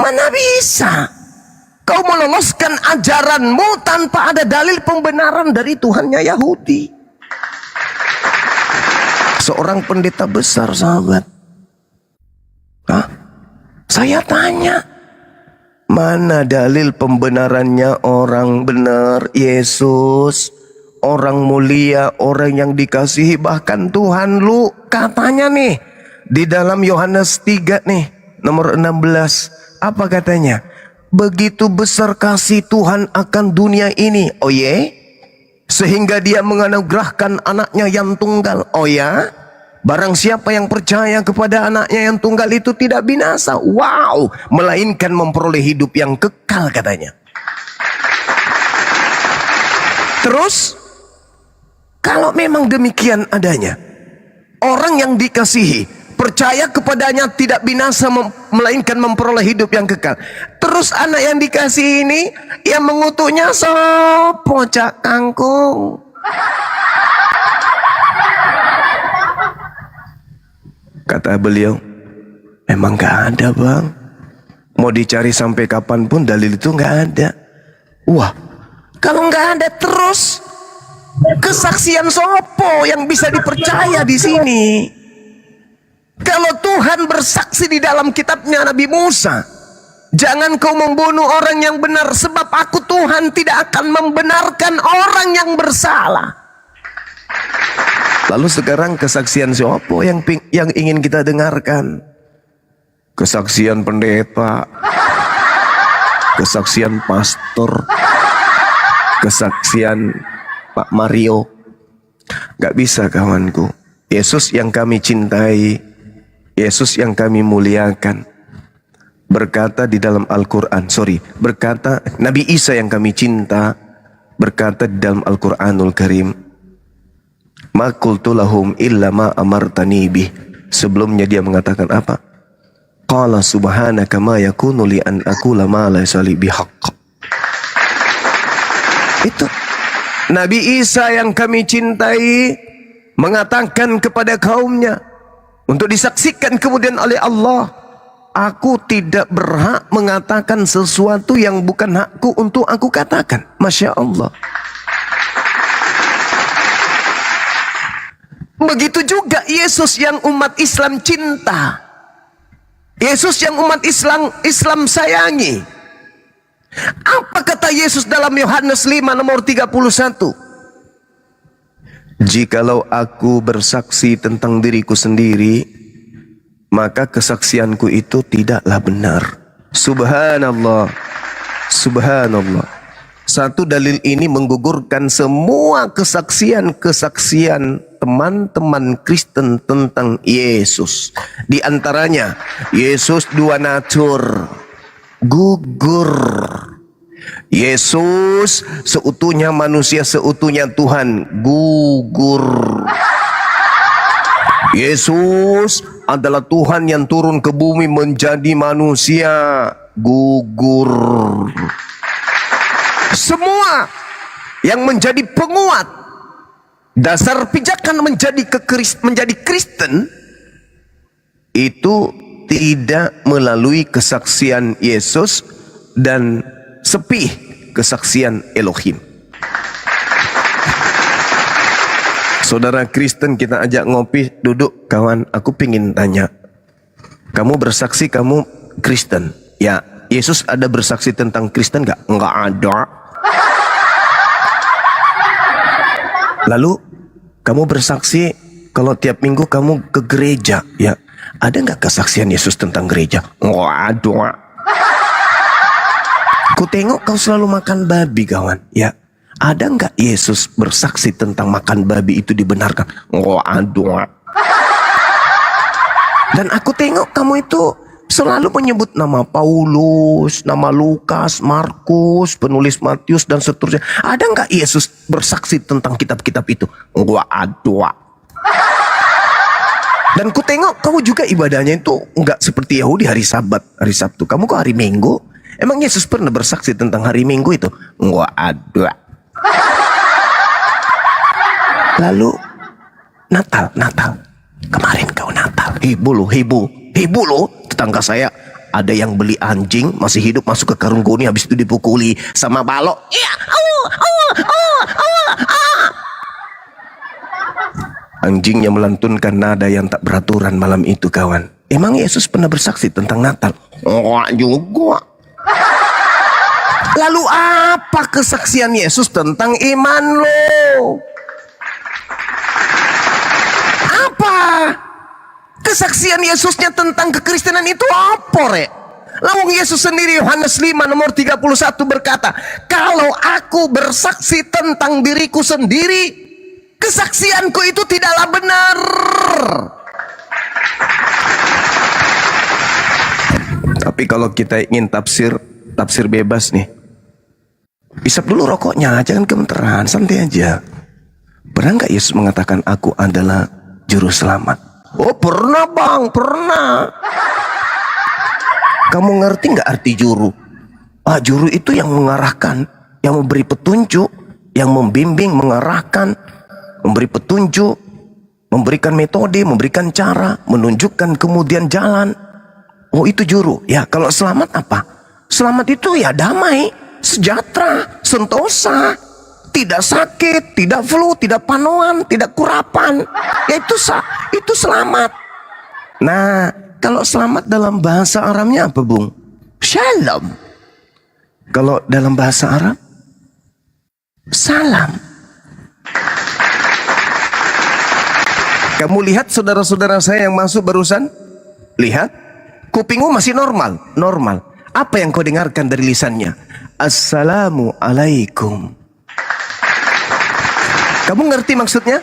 Mana bisa kau meloloskan ajaranmu tanpa ada dalil pembenaran dari Tuhannya Yahudi? Seorang pendeta besar, sahabat. Hah? Saya tanya, mana dalil pembenarannya orang benar, Yesus, orang mulia, orang yang dikasihi, bahkan Tuhan lu katanya nih di dalam Yohanes 3 nih nomor 16, apa katanya? Begitu besar kasih Tuhan akan dunia ini, oh ye, sehingga dia menganugerahkan anaknya yang tunggal, oh ya. Barang siapa yang percaya kepada anaknya yang tunggal itu tidak binasa. Wow, melainkan memperoleh hidup yang kekal katanya. Terus, kalau memang demikian adanya, orang yang dikasihi, percaya kepadanya tidak binasa melainkan memperoleh hidup yang kekal. Terus anak yang dikasihi ini, yang mengutuknya sopo cak kangkung. Kata beliau, memang gak ada bang. Mau dicari sampai kapanpun dalil itu gak ada. Wah, kalau gak ada terus kesaksian sopo yang bisa dipercaya di sini? Kalau Tuhan bersaksi di dalam kitabnya Nabi Musa, jangan kau membunuh orang yang benar, sebab aku Tuhan tidak akan membenarkan orang yang bersalah. Lalu sekarang kesaksian siapa yang ingin kita dengarkan? Kesaksian pendeta, kesaksian pastor, kesaksian Pak Mario. Gak bisa kawanku. Yesus yang kami cintai, Yesus yang kami muliakan, berkata di dalam Al-Quran, berkata Nabi Isa yang kami cinta, berkata di dalam Al-Quranul Karim, ma qultu lahum illa ma amartani bih. Sebelumnya dia mengatakan apa? Qala subhanaka ma yakunu li an aqula ma laysa li bihaqq. Itu Nabi Isa yang kami cintai mengatakan kepada kaumnya untuk disaksikan kemudian oleh Allah, aku tidak berhak mengatakan sesuatu yang bukan hakku untuk aku katakan. Masya Allah. Begitu juga Yesus yang umat Islam cinta, Yesus yang umat Islam sayangi. Apa kata Yesus dalam Yohanes 5 nomor 31? Jikalau aku bersaksi tentang diriku sendiri, maka kesaksianku itu tidaklah benar. Subhanallah. Subhanallah. Satu dalil ini menggugurkan semua kesaksian-kesaksian teman-teman Kristen tentang Yesus. Di antaranya, Yesus dua natur. Gugur. Yesus seutuhnya manusia, seutuhnya Tuhan. Gugur. Yesus adalah Tuhan yang turun ke bumi menjadi manusia. Gugur. Semua yang menjadi penguat dasar pijakan menjadi Kristen itu tidak melalui kesaksian Yesus dan sepih kesaksian Elohim. Saudara Kristen kita ajak ngopi, duduk kawan, aku pingin tanya, kamu bersaksi kamu Kristen? Ya, Yesus ada bersaksi tentang Kristen gak? Enggak ada. Lalu kamu bersaksi kalau tiap minggu kamu ke gereja, ya? Ada nggak kesaksian Yesus tentang gereja? Enggak ada. Ku tengok kau selalu makan babi, kawan, ya? Ada nggak Yesus bersaksi tentang makan babi itu dibenarkan? Enggak ada. Dan aku tengok kamu itu selalu menyebut nama Paulus, nama Lukas, Markus, penulis Matius dan seterusnya. Ada nggak Yesus bersaksi tentang kitab-kitab itu? Enggak ada. Dan ku tengok kamu juga ibadahnya itu enggak seperti Yahudi hari Sabat, hari Sabtu. Kamu kok hari Minggu? Emang Yesus pernah bersaksi tentang hari Minggu itu? Enggak ada. Lalu Natal. Kemarin kau Natal. Heboh loh. Tetangga saya ada yang beli anjing masih hidup masuk ke karung goni, habis itu dipukuli sama balok. Iya, anjingnya melantunkan nada yang tak beraturan malam itu, kawan. Emang Yesus pernah bersaksi tentang Natal? Enggak juga. Lalu apa kesaksian Yesus tentang iman lo? Apa? Kesaksian Yesusnya tentang kekristenan itu apa, Rek? Lawang Yesus sendiri Yohanes 5 nomor 31 berkata, kalau aku bersaksi tentang diriku sendiri, kesaksianku itu tidaklah benar. Tapi kalau kita ingin tafsir bebas nih, isap dulu rokoknya, jangan gemeteran, santai aja. Pernah nggak Yesus mengatakan aku adalah juru selamat? Oh pernah bang, pernah. Kamu ngerti nggak arti juru? Juru itu yang mengarahkan, yang memberi petunjuk, yang membimbing, mengarahkan, memberi petunjuk, memberikan metode, memberikan cara, menunjukkan kemudian jalan. Oh itu juru. Ya kalau selamat apa? Selamat itu ya damai, sejahtera, sentosa, tidak sakit, tidak flu, tidak panoan, tidak kurapan. Ya itu selamat. Nah, kalau selamat dalam bahasa Arabnya apa, Bung? Shalom. Kalau dalam bahasa Arab, salam. Kamu lihat saudara-saudara saya yang masuk barusan? Lihat, kupingmu masih normal. Apa yang kau dengarkan dari lisannya? Assalamualaikum. Kamu ngerti maksudnya?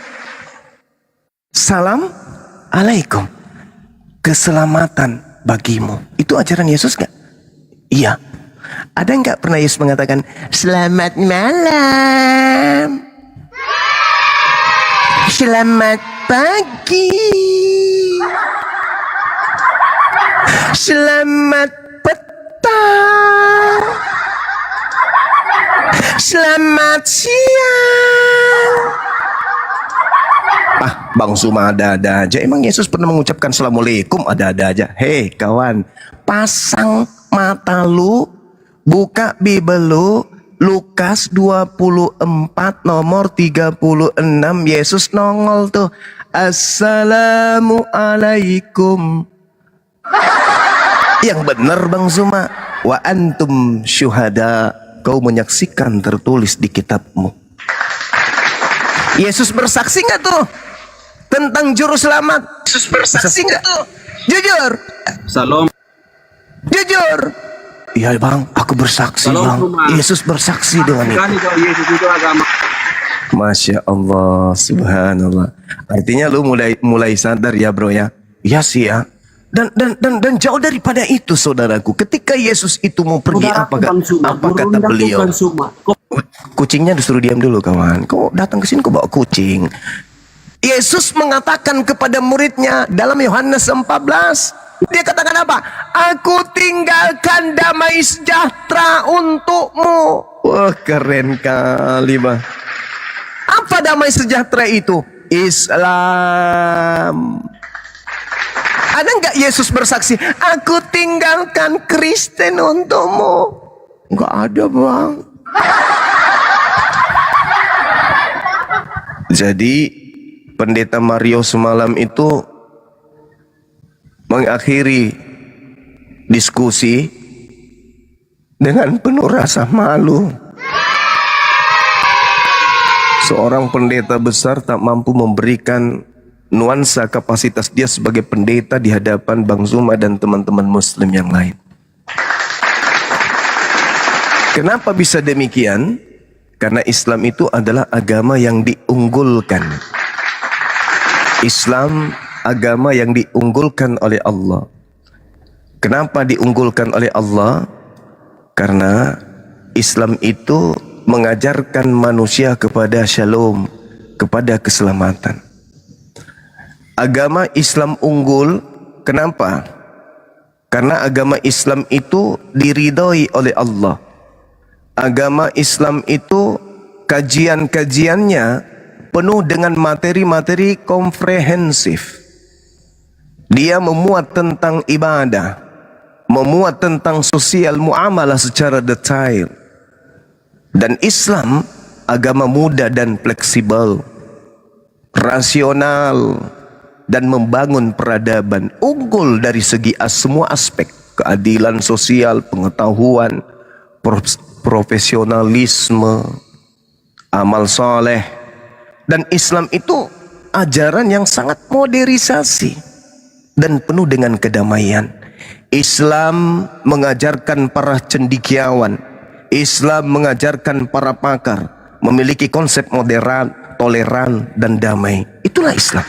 Salam alaikum. Keselamatan bagimu. Itu ajaran Yesus gak? Iya. Ada nggak pernah Yesus mengatakan selamat malam, selamat pagi, selamat petang, selamat siang, Bang Suma ada-ada aja. Emang Yesus pernah mengucapkan Assalamualaikum? Ada-ada aja. Hei kawan, pasang mata lu, buka Bible lu, Lukas 24 nomor 36. Yesus nongol tuh, Assalamualaikum. Yang benar Bang Suma, wa antum syuhada, kau menyaksikan tertulis di kitabmu. Yesus bersaksi nggak tuh tentang juru selamat? Yesus bersaksi nggak tuh? Jujur. Salam. Jujur. Iya bang, aku bersaksi bang. Yesus bersaksi dengan itu. Yesus itu agama. Masya Allah, subhanallah. Artinya lu mulai sadar ya bro ya. Iya sih ya. Dan jauh daripada itu saudaraku. Ketika Yesus itu mau pergi, apa kata beliau? Kucingnya disuruh diam dulu kawan. Kau datang ke sini kau bawa kucing. Yesus mengatakan kepada muridnya dalam Yohanes 14. Dia katakan apa? Aku tinggalkan damai sejahtera untukmu. Wah keren kali bang. Apa damai sejahtera itu? Islam. Ada nggak Yesus bersaksi? Aku tinggalkan Kristen untukmu. Nggak ada bang. Jadi Pendeta Mario semalam itu mengakhiri diskusi dengan penuh rasa malu. Seorang pendeta besar tak mampu memberikan nuansa kapasitas dia sebagai pendeta di hadapan Bang Zuma dan teman-teman muslim yang lain. Kenapa bisa demikian? Karena Islam itu adalah agama yang diunggulkan. Islam agama yang diunggulkan oleh Allah. Kenapa diunggulkan oleh Allah? Karena Islam itu mengajarkan manusia kepada shalom, kepada keselamatan. Agama Islam unggul, kenapa? Karena agama Islam itu diridhoi oleh Allah. Agama Islam itu kajian-kajiannya penuh dengan materi-materi komprehensif. Dia memuat tentang ibadah, memuat tentang sosial muamalah secara detail. Dan Islam agama muda dan fleksibel, rasional, dan membangun peradaban, unggul dari segi semua aspek, keadilan sosial, pengetahuan, profesionalisme, amal soleh. Dan Islam itu ajaran yang sangat modernisasi dan penuh dengan kedamaian. Islam mengajarkan para cendekiawan, Islam mengajarkan para pakar memiliki konsep moderat, toleran, dan damai. Itulah Islam.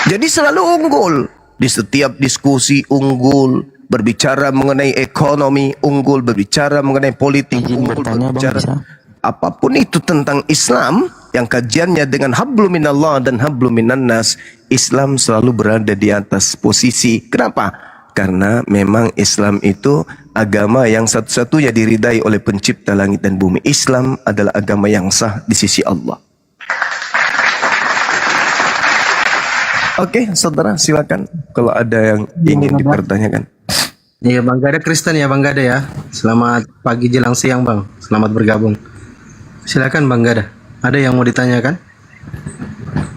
Jadi selalu unggul. Di setiap diskusi unggul. Berbicara mengenai ekonomi unggul. Berbicara mengenai politik unggul. Berbicara apapun itu tentang Islam yang kajiannya dengan hablum minallah dan hablum minannas, Islam selalu berada di atas posisi. Kenapa? Karena memang Islam itu agama yang satu-satunya diridai oleh pencipta langit dan bumi. Islam adalah agama yang sah di sisi Allah. Oke, saudara silakan kalau ada yang ingin dipertanyakan. Iya, Bang Gada Kristen ya, Bang Gada ya. Selamat pagi jelang siang, Bang. Selamat bergabung. Silakan Bang Gada. Ada yang mau ditanyakan?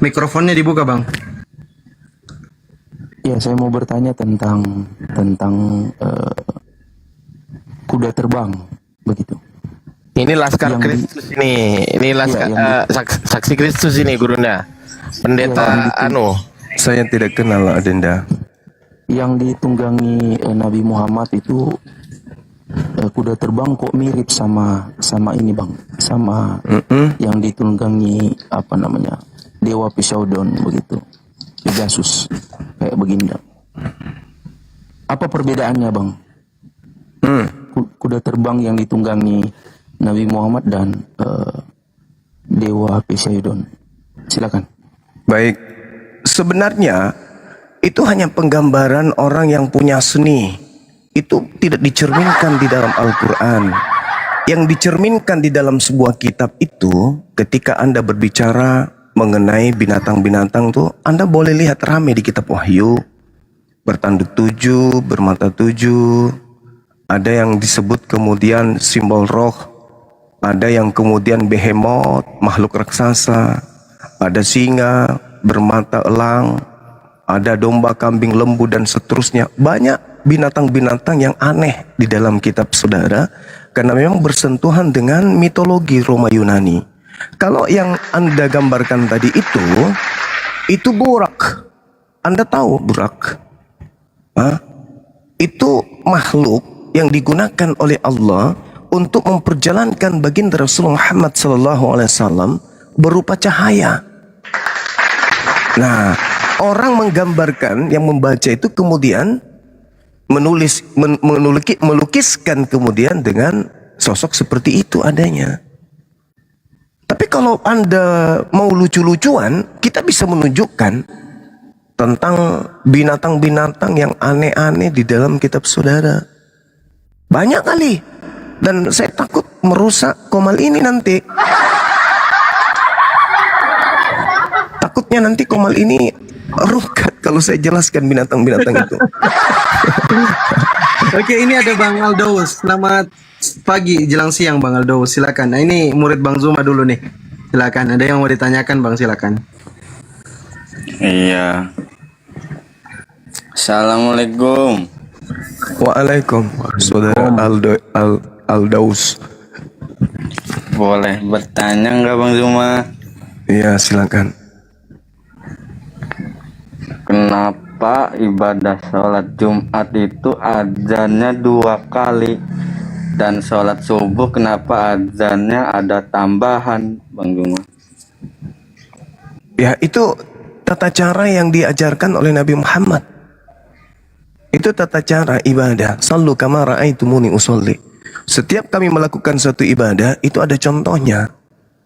Mikrofonnya dibuka, Bang. Ya, saya mau bertanya tentang kuda terbang begitu. Ini Laskar Yang Kristus ini Laskar saksi Kristus ini gurunya. Pendeta Saya tidak kenal Adenda. Yang ditunggangi Nabi Muhammad itu kuda terbang kok mirip sama ini Bang, sama yang ditunggangi apa namanya Dewa Poseidon begitu, Pegasus kayak begini. Apa perbedaannya Bang? Kuda terbang yang ditunggangi Nabi Muhammad dan Dewa Poseidon. Silakan. Baik, sebenarnya itu hanya penggambaran orang yang punya seni. Itu tidak dicerminkan di dalam Al-Quran. Yang dicerminkan di dalam sebuah kitab itu ketika Anda berbicara mengenai binatang-binatang tuh Anda boleh lihat rame di kitab Wahyu. Bertanduk 7, bermata 7. Ada yang disebut kemudian simbol roh. Ada yang kemudian behemoth, makhluk raksasa. Ada singa, bermata elang. Ada domba, kambing, lembu, dan seterusnya. Banyak binatang-binatang yang aneh di dalam kitab saudara. Karena memang bersentuhan dengan mitologi Roma Yunani. Kalau yang Anda gambarkan tadi itu burak. Anda tahu burak? Itu makhluk yang digunakan oleh Allah untuk memperjalankan baginda Rasulullah Muhammad SAW berupa cahaya. Nah, orang menggambarkan, yang membaca itu kemudian melukiskan kemudian dengan sosok seperti itu adanya. Tapi kalau Anda mau lucu-lucuan, kita bisa menunjukkan tentang binatang-binatang yang aneh-aneh di dalam kitab saudara. Banyak kali. Dan saya takut merusak Komal ini nanti. Takutnya nanti Komal ini rukat kalau saya jelaskan binatang-binatang itu. Oke, ini ada Bang Aldaus. Selamat pagi, jelang siang Bang Aldaus. Silakan. Nah, ini murid Bang Zuma dulu nih. Silakan. Ada yang mau ditanyakan Bang? Silakan. Iya. Assalamualaikum. Waalaikumsalam, saudara Aldaus. Boleh bertanya nggak Bang Zuma? Iya, silakan. Kenapa ibadah sholat Jumat itu azannya 2 kali, dan sholat subuh kenapa azannya ada tambahan, Bang Zuma? Ya, itu tata cara yang diajarkan oleh Nabi Muhammad. Itu tata cara ibadah. Sallu kama ra'aitumuni usolli. Setiap kami melakukan suatu ibadah, itu ada contohnya.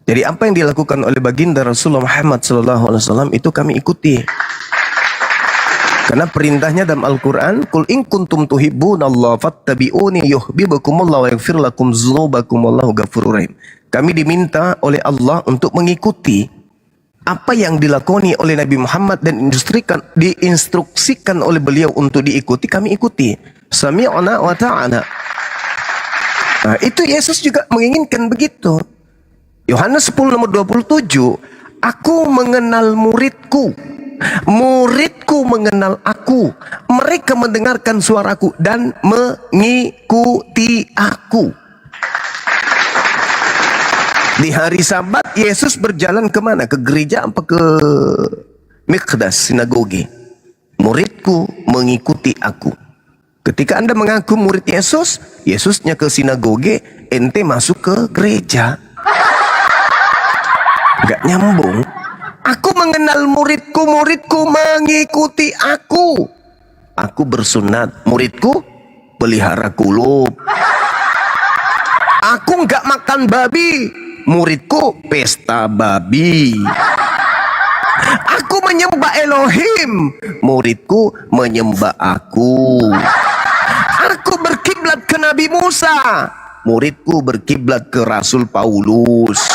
Jadi apa yang dilakukan oleh baginda Rasulullah Muhammad SAW itu kami ikuti. Karena perintahnya dalam Al-Quran, Qul in kuntum tuhibbunallaha fattabi'uni yuhibbukumullah wa yaghfir lakum dzunubakum wallahu ghafurur rahim. Kami diminta oleh Allah untuk mengikuti apa yang dilakoni oleh Nabi Muhammad dan diinstruksikan oleh beliau untuk diikuti, kami ikuti. Sami'na wa ta'ana. Nah, itu Yesus juga menginginkan begitu. Yohanes 10 nomor 27, aku mengenal muridku. Muridku mengenal aku. Mereka mendengarkan suaraku dan mengikuti aku. Di hari Sabat Yesus berjalan kemana? Ke gereja apa ke Miqdas, sinagoge? Muridku mengikuti aku. Ketika Anda mengaku murid Yesus, Yesusnya ke sinagoge, ente masuk ke gereja. Gak nyambung. Aku mengenal muridku, muridku mengikuti aku. Aku bersunat, muridku pelihara kulub. Aku nggak makan babi, muridku pesta babi. Aku menyembah Elohim, muridku menyembah aku. Aku berkiblat ke Nabi Musa, muridku berkiblat ke Rasul Paulus.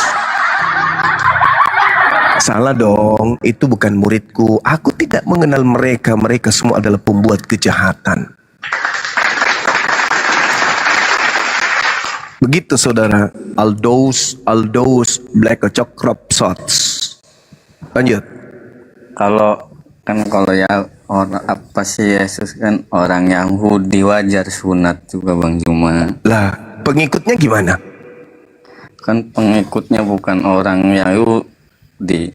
Salah dong, itu bukan muridku. Aku tidak mengenal mereka. Mereka semua adalah pembuat kejahatan. Begitu saudara. Aldaus Black Crop Shots. Lanjut. Kalau ya orang apa sih, Yesus kan orang Yahudi, wajar sunat juga Bang Zuma. Lah, pengikutnya gimana? Kan pengikutnya bukan orang Yahudi.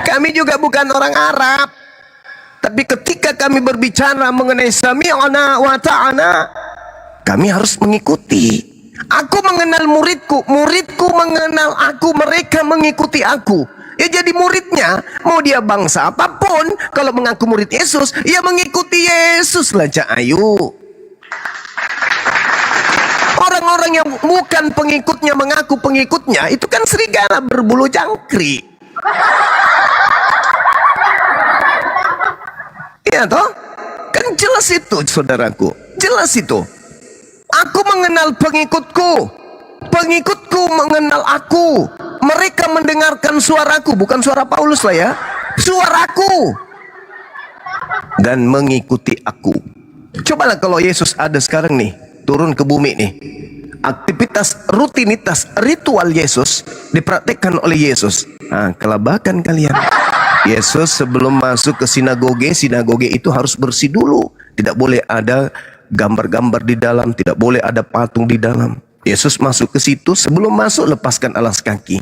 Kami juga bukan orang Arab. Tapi ketika kami berbicara mengenai sami'na wa ta'ana, kami harus mengikuti. Aku mengenal muridku, muridku mengenal aku, mereka mengikuti aku. Ya jadi muridnya, mau dia bangsa apapun, kalau mengaku murid Yesus, ya mengikuti Yesus lah, ayo. Orang-orang yang bukan pengikutnya mengaku pengikutnya, itu kan serigala berbulu jangkrik. Iya toh? Kan jelas itu saudaraku. Jelas itu. Aku mengenal pengikutku. pengikutku mengenal aku. Mereka mendengarkan suaraku, bukan suara Paulus lah ya, suaraku, dan mengikuti aku. Cobalah kalau Yesus ada sekarang nih, turun ke bumi nih, aktivitas, rutinitas, ritual Yesus dipraktekkan oleh Yesus. Nah, kelabakan kalian. Yesus sebelum masuk ke sinagoge, sinagoge itu harus bersih dulu. Tidak boleh ada gambar-gambar di dalam, tidak boleh ada patung di dalam. Yesus masuk ke situ, sebelum masuk lepaskan alas kaki.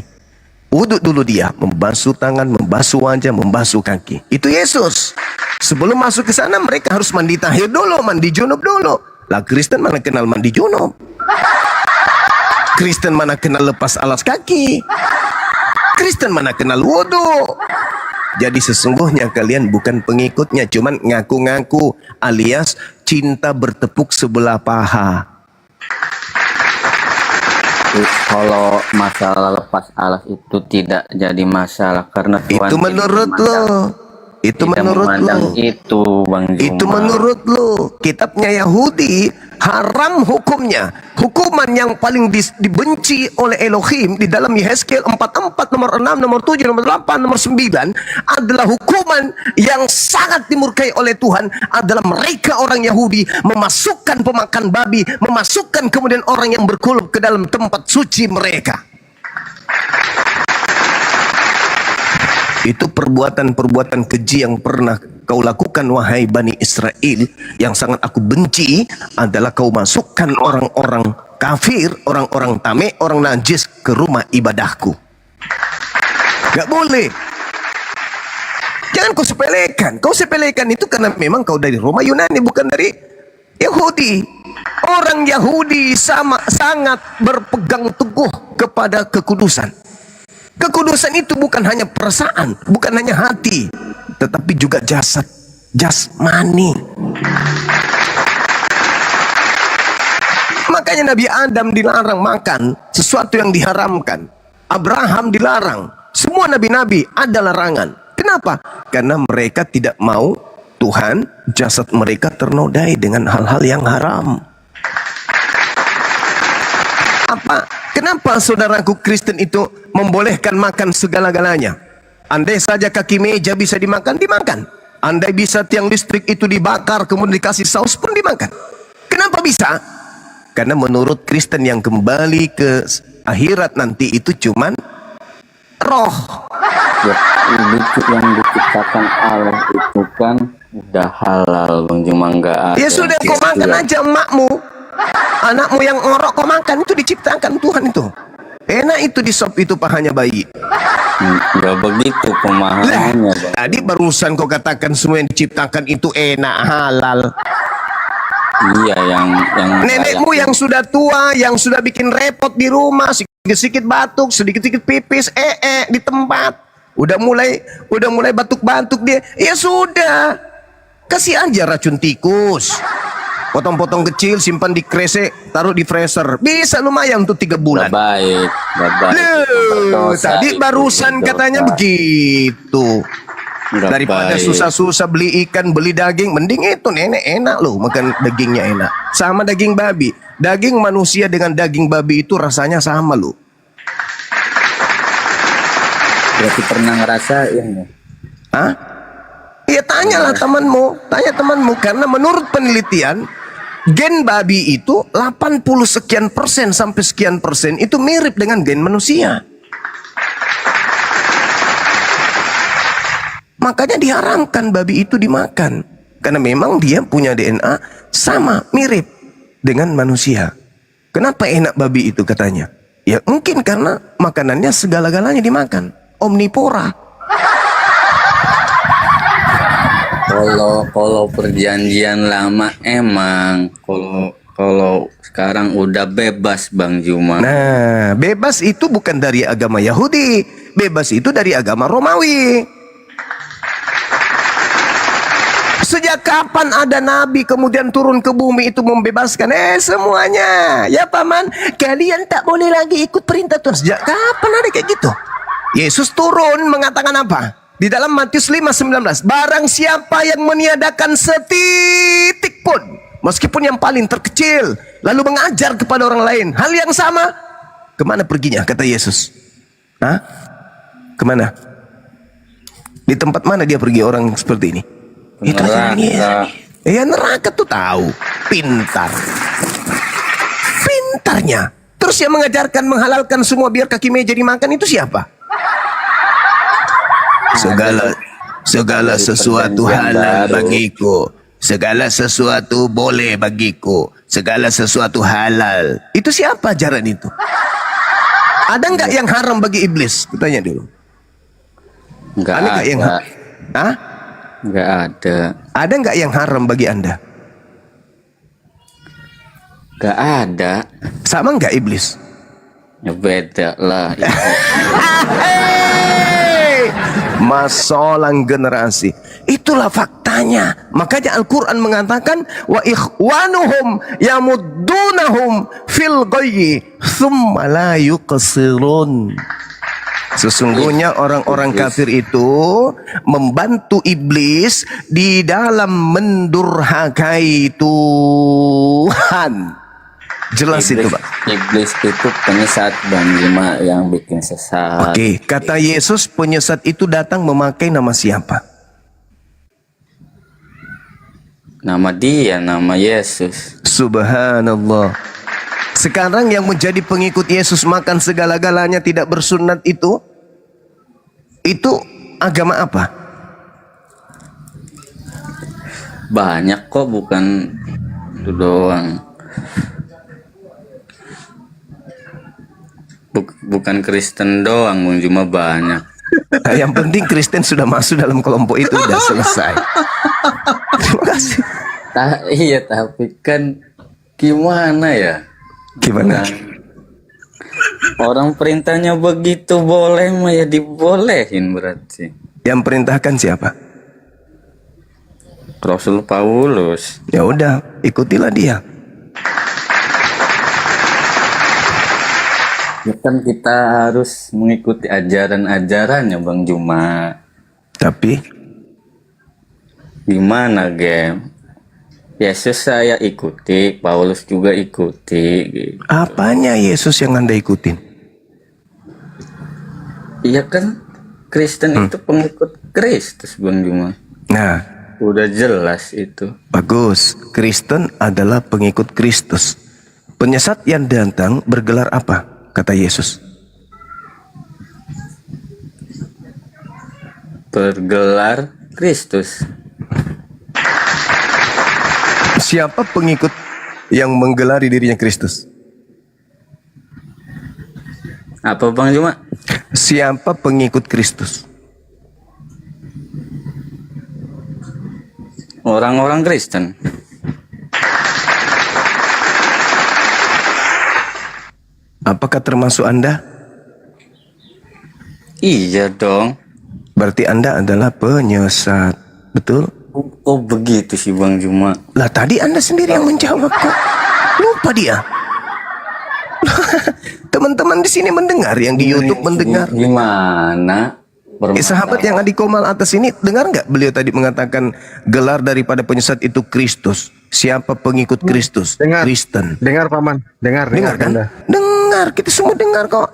Wuduk dulu dia, membasuh tangan, membasuh wajah, membasuh kaki. Itu Yesus. Sebelum masuk ke sana mereka harus mandi tahir dulu, mandi junub dulu. Lah Kristen mana kenal mandi junub? Kristen mana kenal lepas alas kaki? Kristen mana kenal wudu? Jadi sesungguhnya kalian bukan pengikutnya, cuman ngaku-ngaku alias cinta bertepuk sebelah paha. Kalau masalah lepas alas itu tidak jadi masalah karena Tuhan Itu menurut lo. Itu tidak menurut memandang lo. itu, Bang Juma. Itu menurut lo. Kitabnya Yahudi haram hukumnya. Hukuman yang paling dibenci oleh Elohim di dalam Yehezkiel 44 nomor 6, nomor 7, nomor 8, nomor 9 adalah hukuman yang sangat dimurkai oleh Tuhan, adalah mereka orang Yahudi memasukkan pemakan babi, memasukkan kemudian orang yang berkulub ke dalam tempat suci mereka. Itu perbuatan-perbuatan keji yang pernah kau lakukan, wahai Bani Israel. Yang sangat aku benci adalah kau masukkan orang-orang kafir, orang-orang tameh, orang najis ke rumah ibadahku. Gak boleh. Jangan kau sepelekan. Kau sepelekan itu karena memang kau dari Roma Yunani, bukan dari Yahudi. Orang Yahudi sangat berpegang teguh kepada kekudusan. Kekudusan itu bukan hanya perasaan, bukan hanya hati, tetapi juga jasad, jasmani. Makanya Nabi Adam dilarang makan sesuatu yang diharamkan. Abraham dilarang. Semua nabi-nabi ada larangan. Kenapa? Karena mereka tidak mau Tuhan, jasad mereka ternodai dengan hal-hal yang haram. Kenapa saudaraku Kristen itu membolehkan makan segala-galanya? Andai saja kaki meja bisa dimakan, dimakan. Andai bisa tiang listrik itu dibakar kemudian dikasih saus pun dimakan. Kenapa bisa? Karena menurut Kristen yang kembali ke akhirat nanti itu cuman roh. Ya, yang diciptakan Allah itu kan udah halal, Bang Juma, nggak ada. Ya sudah, kau makan aja emakmu. Anakmu yang ngorok kau makan, itu diciptakan Tuhan itu. Enak itu di sop itu pahanya bayi. Nggak begitu pemahamannya, Bang. Tadi barusan kau katakan semua yang diciptakan itu enak, halal. Iya, yang Nenekmu yang sudah tua, yang sudah bikin repot di rumah, sedikit-sedikit batuk, sedikit-sedikit pipis, di tempat. Udah mulai batuk-batuk dia. Ya sudah, kasih aja racun tikus. Potong-potong kecil, simpan di kresek, taruh di freezer. Bisa lumayan untuk 3 bulan. baik. Loh, tadi barusan katanya begitu. Daripada susah-susah beli ikan, beli daging, mending itu nenek enak loh, makan dagingnya enak. Sama daging babi. Daging manusia dengan daging babi itu rasanya sama loh. Berarti pernah ngerasain ya? Hah? Iya, tanyalah temanmu, tanya temanmu, karena menurut penelitian gen babi itu 80 sekian persen sampai sekian persen itu mirip dengan gen manusia. Makanya diharamkan babi itu dimakan, karena memang dia punya DNA sama, mirip dengan manusia. Kenapa enak babi itu katanya? Ya mungkin karena makanannya segala-galanya dimakan, omnivora. Kalau perjanjian lama emang kalau sekarang udah bebas, Bang Juma. Nah, bebas itu bukan dari agama Yahudi, bebas itu dari agama Romawi. Sejak kapan ada nabi kemudian turun ke bumi itu membebaskan semuanya? Ya paman, kalian tak boleh lagi ikut perintah Tuhan. Sejak kapan ada kayak gitu? Yesus turun mengatakan apa? Di dalam Matius 5:19, barang siapa yang meniadakan setitik pun, meskipun yang paling terkecil, lalu mengajar kepada orang lain hal yang sama, Kemana perginya kata Yesus? Hah? Kemana? Di tempat mana dia pergi orang seperti ini? Itu aja ini. Ya neraka tuh tahu. Pintar. Pintarnya. Terus yang mengajarkan menghalalkan semua biar kaki meja dimakan itu siapa? Segala sesuatu halal bagiku. Segala sesuatu boleh bagiku. Segala sesuatu halal. Itu siapa ajaran itu? Ada nggak yang haram bagi iblis? Kutanya dulu. Nggak Ada nggak yang ada. Hah? Nggak ada. Ada nggak yang haram bagi Anda? Nggak ada. Sama nggak iblis? Ya beda lah. Masolang generasi. Itulah faktanya. Makanya Al-Quran mengatakan wa ikhwanuhum yamuddunahum fil ghayyi thumma la yuqsirun. Sesungguhnya orang-orang kafir itu membantu iblis di dalam mendurhakai Tuhan. Jelas itu, Pak. Iblis itu penyesat Bang Juma yang bikin sesat. Oke, kata Yesus penyesat itu datang memakai nama siapa? Nama dia, nama Yesus. Subhanallah. Sekarang yang menjadi pengikut Yesus makan segala-galanya tidak bersunat itu agama apa? Banyak kok, bukan itu doang. Bukan Kristen doang, Bang, cuma banyak. Nah, yang penting Kristen sudah masuk dalam kelompok itu, udah selesai. Terima kasih. Iya, tapi kan gimana ya? Gimana? Orang perintahnya begitu boleh mah ya dibolehin berarti. Yang perintahkan siapa? Rasul Paulus. Ya udah, ikutilah dia. Ya kan kita harus mengikuti ajaran-ajarannya Bang Juma. Tapi Gimana game? Yesus saya ikuti, Paulus juga ikuti. Gitu. apanya Yesus yang Anda ikutin? Iya kan Kristen itu pengikut Kristus Bang Juma. Nah, Udah jelas itu. bagus. Kristen adalah pengikut Kristus. Penyesat yang datang bergelar apa? Kata Yesus. Bergelar Kristus. Siapa pengikut yang menggelari dirinya Kristus? Apa Bang Juma? Siapa pengikut Kristus? Orang-orang Kristen. Apakah termasuk Anda? Iya dong. Berarti Anda adalah penyesat. Betul? Oh begitu sih Bang Juma. Lah tadi Anda sendiri yang menjawab kok. Lupa dia. Teman-teman di sini mendengar, yang di YouTube mendengar. Gimana? Sahabat yang di Komal atas ini dengar nggak beliau tadi mengatakan gelar daripada penyesat itu Kristus. Siapa pengikut Kristus? Dengar. Kristen. Dengar paman, dengar Dengar kan? Anda. Dengar, kita semua dengar kok.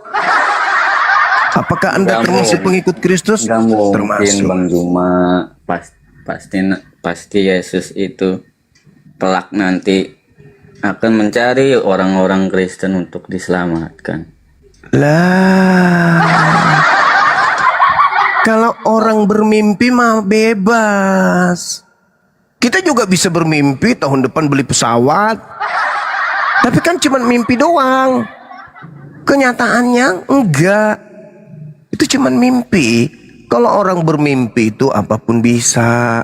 Apakah Anda Nggak termasuk mungkin. pengikut Kristus? Gak mungkin Termasuk. Bang Juma. Pasti Yesus itu kelak nanti akan mencari orang-orang Kristen untuk diselamatkan. Lah, kalau orang bermimpi mah bebas. Kita juga bisa bermimpi tahun depan beli pesawat. Tapi kan cuma mimpi doang. Kenyataannya enggak. Itu cuma mimpi. Kalau orang bermimpi itu apapun bisa.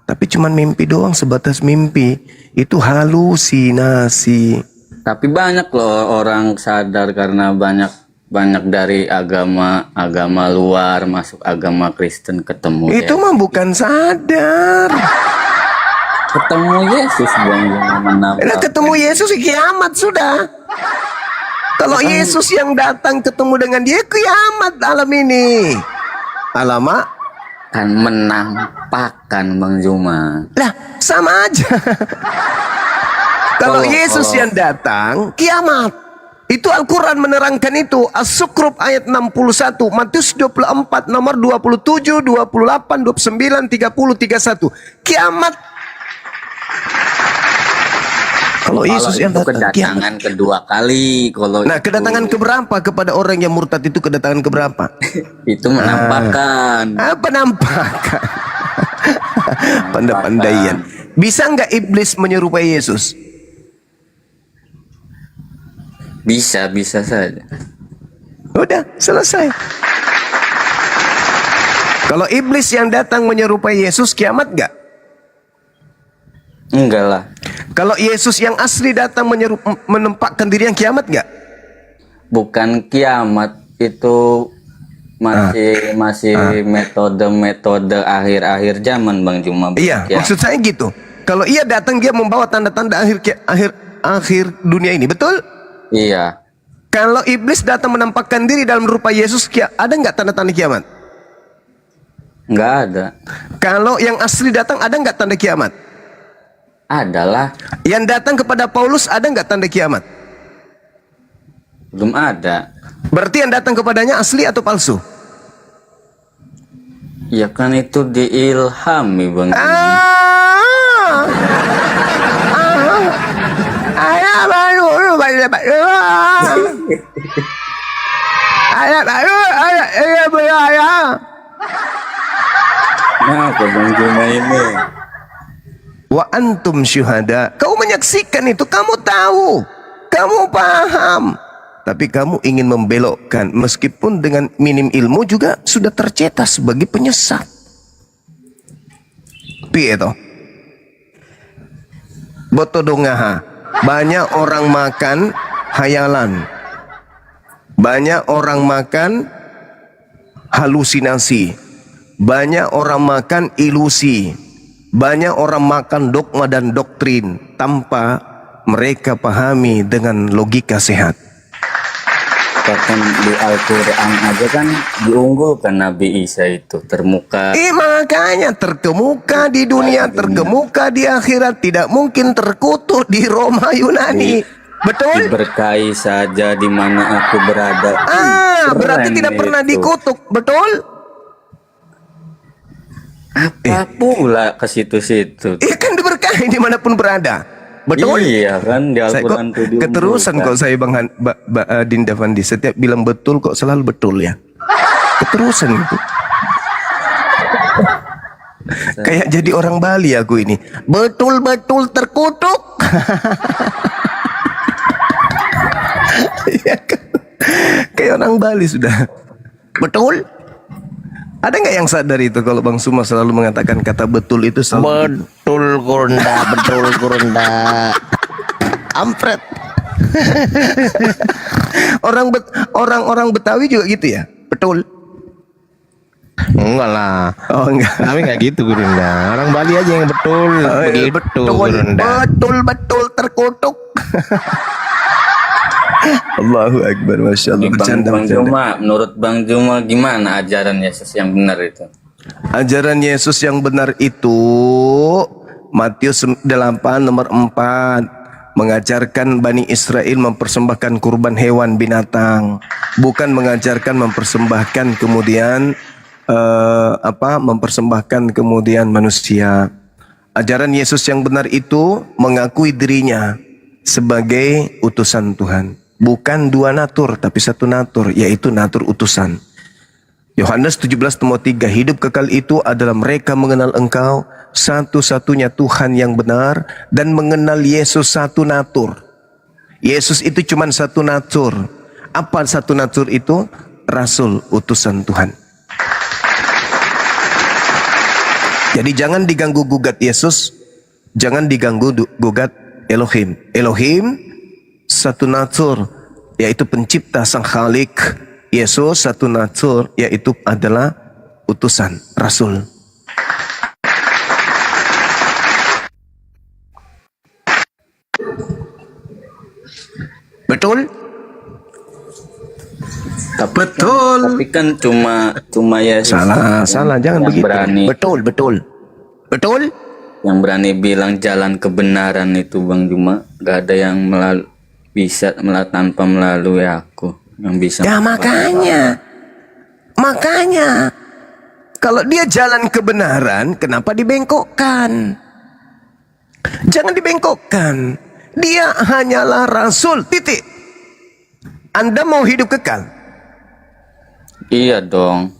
Tapi cuma mimpi doang, sebatas mimpi. Itu halusinasi. Tapi banyak loh orang sadar karena banyak dari agama luar masuk agama Kristen ketemu Itu mah bukan sadar. ketemu Yesus Bang Juma. Nah, ketemu Yesus kiamat sudah. Kalau Yesus yang datang ketemu dengan dia, kiamat alam ini. Alamak, Kan menampakkan Bang Juma. lah sama aja. Kalau Yesus yang datang, kiamat. Itu Al-Quran menerangkan itu. As-Sukrub ayat 61, Matius 24, nomor 27, 28, 29, 30, 31. Kiamat. Kalau Yesus yang itu datang, kiamat. kedatangan kedua kali. Kalau Nah, kedatangan keberapa kepada orang yang murtad itu kedatangan keberapa? itu menampakkan. Penampakan. Pandai-pandaian. Bisa nggak iblis menyerupai Yesus? Bisa saja. Udah, selesai. Kalau iblis yang datang menyerupai Yesus, kiamat nggak? Enggak lah. Kalau Yesus yang asli datang menempatkan diri yang kiamat nggak? Bukan kiamat, itu masih metode-metode akhir-akhir zaman, Bang Juma. Iya, Ya. maksud saya gitu. Kalau ia datang, dia membawa tanda-tanda akhir dunia ini, betul? Iya. Kalau iblis datang menampakkan diri dalam rupa Yesus, ada nggak tanda-tanda kiamat? Nggak ada. Kalau yang asli datang, ada nggak tanda kiamat? Adalah. Yang datang kepada Paulus, ada nggak tanda kiamat? Belum ada. Berarti yang datang kepadanya asli atau palsu? Ya kan itu diilhami, Bang Juma. Kenapa Bang Juma ini? Wa antum syuhada. Kau menyaksikan itu, kamu tahu, kamu paham, tapi kamu ingin membelokkan, meskipun dengan minim ilmu juga sudah tercetak sebagai penyesat. Piye toh? Botodongaha. Banyak orang makan hayalan. Banyak orang makan halusinasi. Banyak orang makan ilusi. Banyak orang makan dogma dan doktrin tanpa mereka pahami dengan logika sehat. Bahkan di Al-Quran aja kan diunggulkan Nabi Isa itu termuka. Makanya terkemuka di dunia, terkemuka di akhirat, tidak mungkin terkutuk di Roma Yunani. Betul? Diberkahi saja di mana aku berada. Berarti Keren tidak pernah itu. dikutuk, betul? Apa pula ke situ-situ? Iya kan diberkahi dimanapun berada. Betul? Iya kan di Saya kok Al-Quran itu diunggulkan. keterusan kok saya Dinda Fandi, setiap bilang betul kok selalu betul ya. Keterusan itu. Kayak jadi orang Bali aku ini. Betul-betul terkutuk. Iya kan? Kayak orang Bali sudah. Betul? Ada nggak yang sadar itu kalau Bang Suma selalu mengatakan kata betul itu selalu Betul Kurunda, betul Kurunda. ampret. Orang-orang Betawi juga gitu ya? Betul. Enggak lah. Oh enggak. Kami nggak gitu Kurunda. Orang Bali aja yang betul. Begitu Kurunda. Betul terkutuk. Allahu Akbar, Masya Allah. Bang Juma, menurut Bang Juma gimana ajaran Yesus yang benar itu? Ajaran Yesus yang benar itu Matius 8 nomor 4 mengajarkan Bani Israel mempersembahkan kurban hewan binatang, bukan mengajarkan mempersembahkan kemudian mempersembahkan kemudian manusia. Ajaran Yesus yang benar itu mengakui dirinya sebagai utusan Tuhan. Bukan dua natur, tapi satu natur, yaitu natur utusan. Yohanes 17:3, hidup kekal itu adalah mereka mengenal Engkau, satu-satunya Tuhan yang benar, dan mengenal Yesus satu natur. Yesus itu cuma satu natur. Apa satu natur itu? Rasul, utusan Tuhan. Jadi jangan diganggu gugat Yesus, jangan diganggu gugat Elohim. Elohim satu natur, yaitu pencipta sang Khalik. Yesus satu natur, yaitu adalah utusan, rasul. Betul? Betul. Tapi kan cuma Yesus Salah, jangan yang begitu. berani, Betul? yang berani bilang jalan kebenaran itu Bang Juma. Gak ada yang bisa tanpa melalui aku yang bisa. Ya makanya kalau dia jalan kebenaran, kenapa dibengkokkan? Jangan dibengkokkan. Dia hanyalah rasul, titik. Anda mau hidup kekal? Iya dong.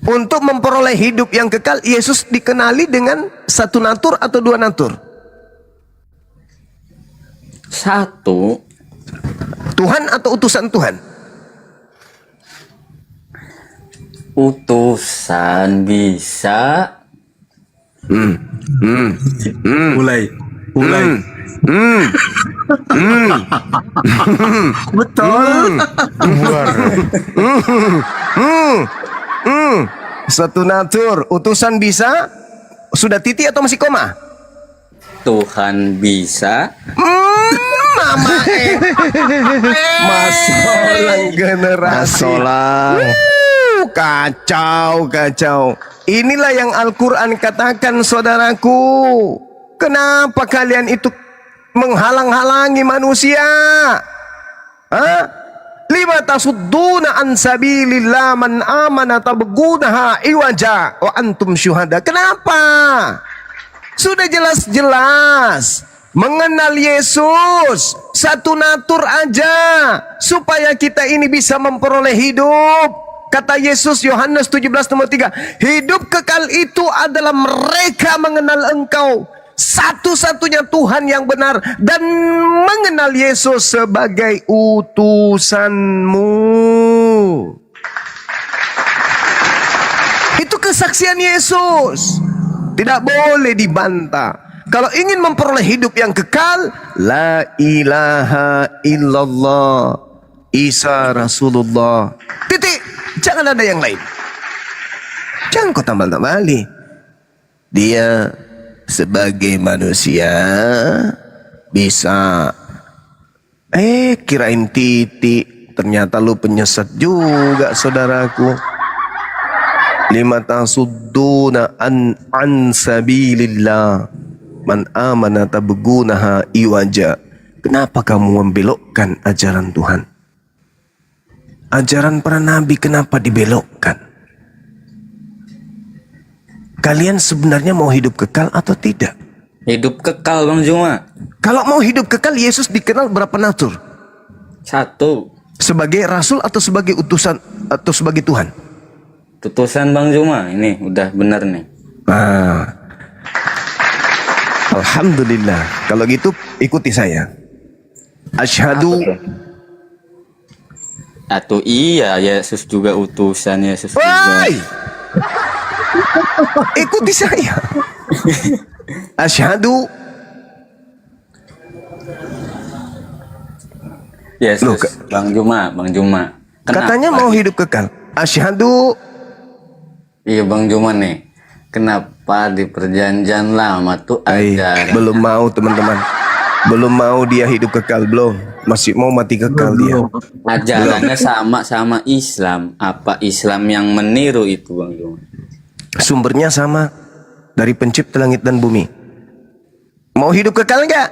Untuk memperoleh hidup yang kekal, Yesus dikenali dengan satu natur atau dua natur? Satu. Tuhan atau utusan Tuhan? Utusan bisa. Mulai. Betul. Satu natur, utusan bisa. Sudah titik atau masih koma? Tuhan bisa. Mama masolang generasi. Kacau. Inilah yang Al-Quran katakan, saudaraku. Kenapa kalian itu menghalang-halangi manusia? Lima tasudduna an sabilillah man amana tabgunaha iwaja wa antum syuhada. Kenapa? Sudah jelas-jelas mengenal Yesus, satu natur aja, supaya kita ini bisa memperoleh hidup. Kata Yesus Yohanes 17 nomor 3, hidup kekal itu adalah mereka mengenal Engkau satu-satunya Tuhan yang benar dan mengenal Yesus sebagai utusanmu. Itu kesaksian Yesus, tidak boleh dibantah. Kalau ingin memperoleh hidup yang kekal, la ilaha illallah, Isa Rasulullah, titik. Jangan ada yang lain. Jangan kau tambal-tambali. Dia sebagai manusia bisa kirain titik, ternyata lu penyesat juga, saudaraku. Lima tasudduna an sabilillah man amana tabgunaha iwaja. Kenapa kamu membelokkan ajaran Tuhan? Ajaran para nabi kenapa dibelokkan? Kalian sebenarnya mau hidup kekal atau tidak? Hidup kekal, Bang Juma. Kalau mau hidup kekal, Yesus dikenal berapa natur? Satu. Sebagai rasul atau sebagai utusan atau sebagai Tuhan? Utusan, Bang Juma. Ini udah benar nih. Alhamdulillah. Kalau gitu ikuti saya. Asyhadu. Atau iya, Yesus juga utusan, Yesus juga. Woi! Ikuti saya. Asyhadu. Yesus, Loh, Bang Juma. Katanya mau hidup kekal. Asyhadu. Iya, Bang Juma nih. Kenapa di perjanjian lama tuh ada? Belum mau, teman-teman. Belum mau dia hidup kekal, belum. Masih mau mati kekal dia. Ajarannya sama Islam. Apa Islam yang meniru itu, Bang Juma? Sumbernya sama, dari pencipta langit dan bumi. Mau hidup kekal enggak?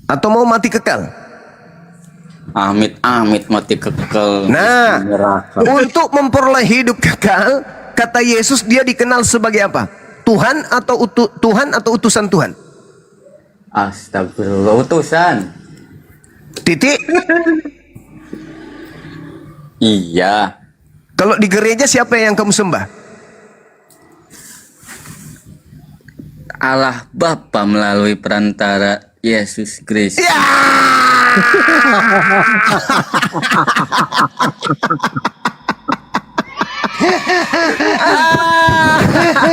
Atau mau mati kekal? Amit mati kekal. Nah, untuk memperoleh hidup kekal, kata Yesus dia dikenal sebagai apa? Tuhan atau utusan Tuhan? Astagfirullah, utusan. Titik. Iya. Kalau di gereja siapa yang kamu sembah? Allah Bapa melalui perantara Yesus Kristus. Ya.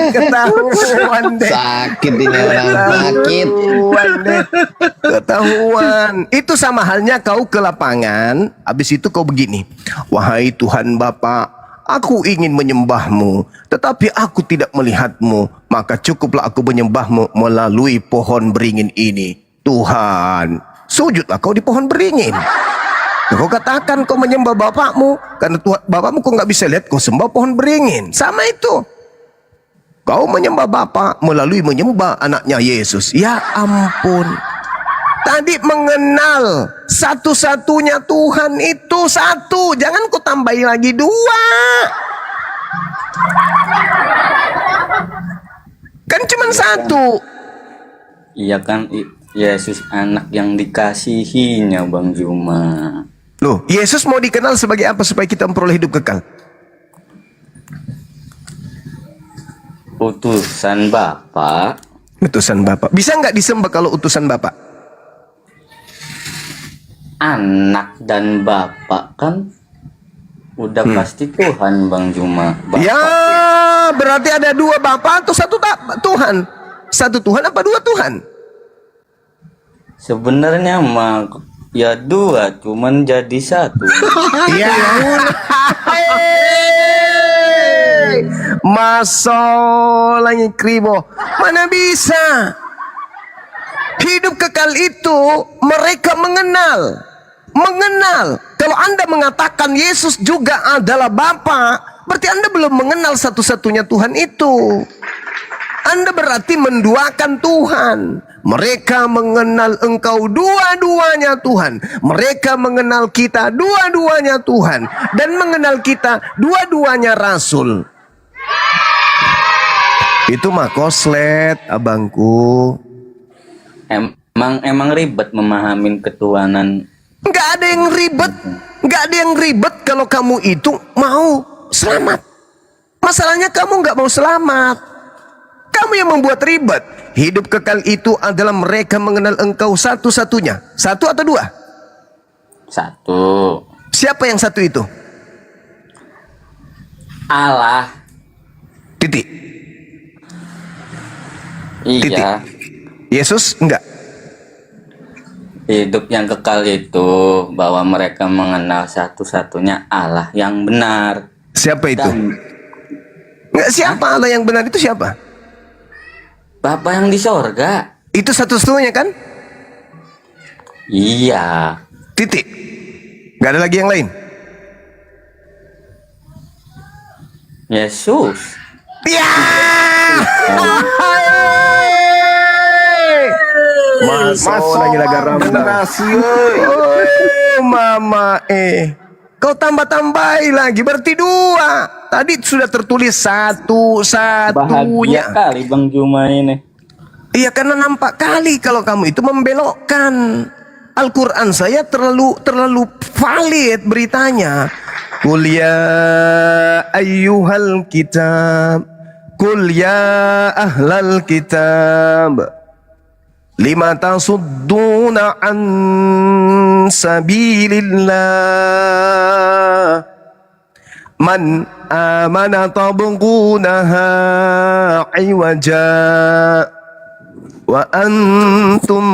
Ketahuan deh. Sakit ini orang, sakit. Ketahuan. Itu sama halnya kau ke lapangan, habis itu kau begini. Wahai Tuhan Bapa, aku ingin menyembahmu, tetapi aku tidak melihatmu. Maka cukuplah aku menyembahmu melalui pohon beringin ini. Tuhan, sujudlah kau di pohon beringin. Kau katakan kau menyembah bapakmu, karena Tuhan, bapakmu kau nggak bisa lihat, kau sembah pohon beringin. Sama itu. Kau menyembah Bapa melalui menyembah anaknya Yesus. Ya ampun. Tadi mengenal satu-satunya Tuhan itu satu. Jangan kau tambahi lagi dua. Kan cuma satu. Iya kan, Yesus anak yang dikasihinya Bang Juma. Loh, Yesus mau dikenal sebagai apa supaya kita memperoleh hidup kekal? Utusan Bapa. Utusan Bapak. Bisa nggak disembah kalau utusan Bapak? Anak dan Bapak kan udah pasti Tuhan Bang Juma. Bapak. Ya, berarti ada dua Bapak atau satu Tuhan? Satu Tuhan apa dua Tuhan? Sebenarnya mah ya dua, cuman jadi satu. Ya. Masolahnya kribo. Mana bisa? Hidup kekal itu mereka mengenal. Kalau Anda mengatakan Yesus juga adalah Bapa, berarti Anda belum mengenal satu-satunya Tuhan itu. Anda berarti menduakan Tuhan. Mereka mengenal engkau dua-duanya Tuhan. Mereka mengenal kita dua-duanya Tuhan. Dan mengenal kita dua-duanya Rasul. Itu mah koslet, abangku. Emang ribet memahamin ketuhanan. Nggak ada yang ribet. Nggak ada yang ribet kalau kamu itu mau selamat. Masalahnya kamu nggak mau selamat. Kamu yang membuat ribet. Hidup kekal itu adalah mereka mengenal engkau satu-satunya. Satu atau dua? Satu. Siapa yang satu itu? Allah. Titik. Iya. Yesus enggak. Hidup yang kekal itu bahwa mereka mengenal satu-satunya Allah yang benar. Siapa itu? Enggak, siapa Allah yang benar itu siapa? Bapa yang di sorga. Itu satu-satunya kan? Iya. Titik. Enggak ada lagi yang lain. Yesus. Ya. Masuk lagi garam. Oh, mama kau tambah-tambahi lagi berarti dua. Tadi sudah tertulis satu-satunya. Bahagia kali Bang Juma ini. Iya, karena nampak kali kalau kamu itu membelokkan. Al-Quran saya terlalu valid beritanya. Qul ya ayyuhal kitab, qul ya ahlal kitab, lima tasudduna an sabilillah, man amana tabghunaha iwaja wa antum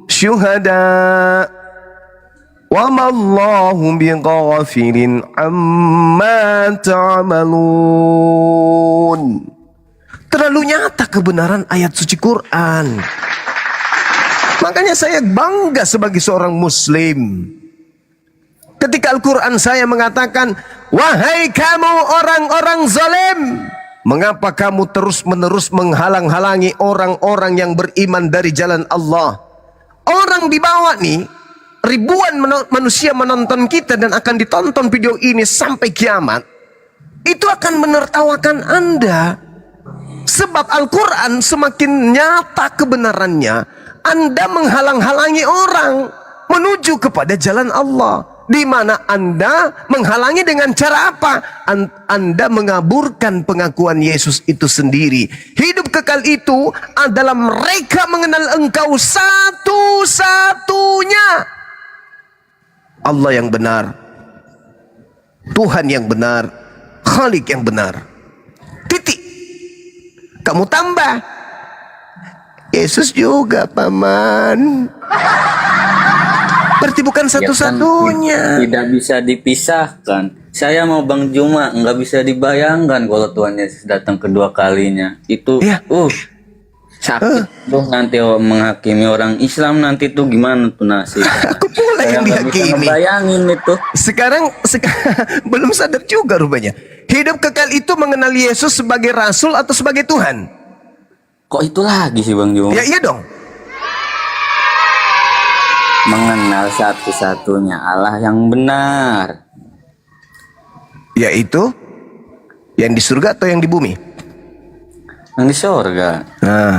syuhada wa mallahu bighafilin amma ta'malun. Terlalu nyata kebenaran ayat suci Quran. Makanya saya bangga sebagai seorang muslim ketika Al-Quran saya mengatakan, wahai kamu orang-orang zalim, mengapa kamu terus-menerus menghalang-halangi orang-orang yang beriman dari jalan Allah? Orang di bawah nih, ribuan manusia menonton kita dan akan ditonton video ini sampai kiamat. Itu akan menertawakan Anda. Sebab Al-Quran semakin nyata kebenarannya, Anda menghalang-halangi orang menuju kepada jalan Allah. Di mana Anda menghalangi dengan cara apa? Anda mengaburkan pengakuan Yesus itu sendiri. Hidup kekal itu adalah mereka mengenal engkau satu-satunya Allah yang benar, Tuhan yang benar, Khalik yang benar. Titik. Kamu tambah Yesus juga paman. Berarti bukan satu-satunya. Tidak bisa dipisahkan. Saya mau Bang Juma, nggak bisa dibayangkan kalau Tuhan Yesus datang kedua kalinya. Itu sakit tuh nanti menghakimi orang Islam nanti tuh gimana tuh nasib. Aku pula yang dihakimi. Bayangin itu. Sekarang belum sadar juga rupanya. Hidup kekal itu mengenal Yesus sebagai Rasul atau sebagai Tuhan? Kok itu lagi sih Bang Juma? Ya iya dong. mengenal satu-satunya Allah yang benar. Yaitu yang di surga atau yang di bumi? Yang di surga. Nah,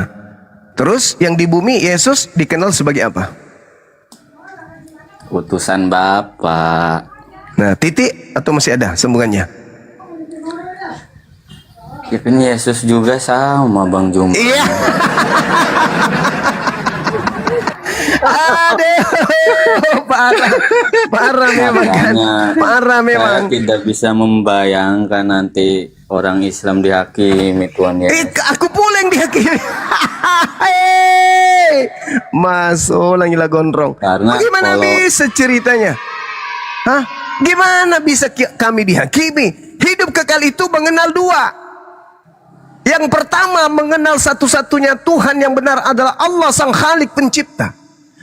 terus yang di bumi Yesus dikenal sebagai apa? Utusan Bapa. Nah, titik atau masih ada sambungannya? Ya kan Yesus juga sama Bang Juma. Iya. Aduh, parah, parah memang kan, parah memang. Saya tidak bisa membayangkan nanti orang Islam dihakimi Tuhan Yesus. Aku pula yang dihakimi. Hei, masuk lagi lah gondrong. Karena Bagaimana kalau- bisa ceritanya? Hah? Gimana bisa kami dihakimi? Hidup kekal itu mengenal dua. Yang pertama mengenal satu-satunya Tuhan yang benar adalah Allah Sang Khalik Pencipta.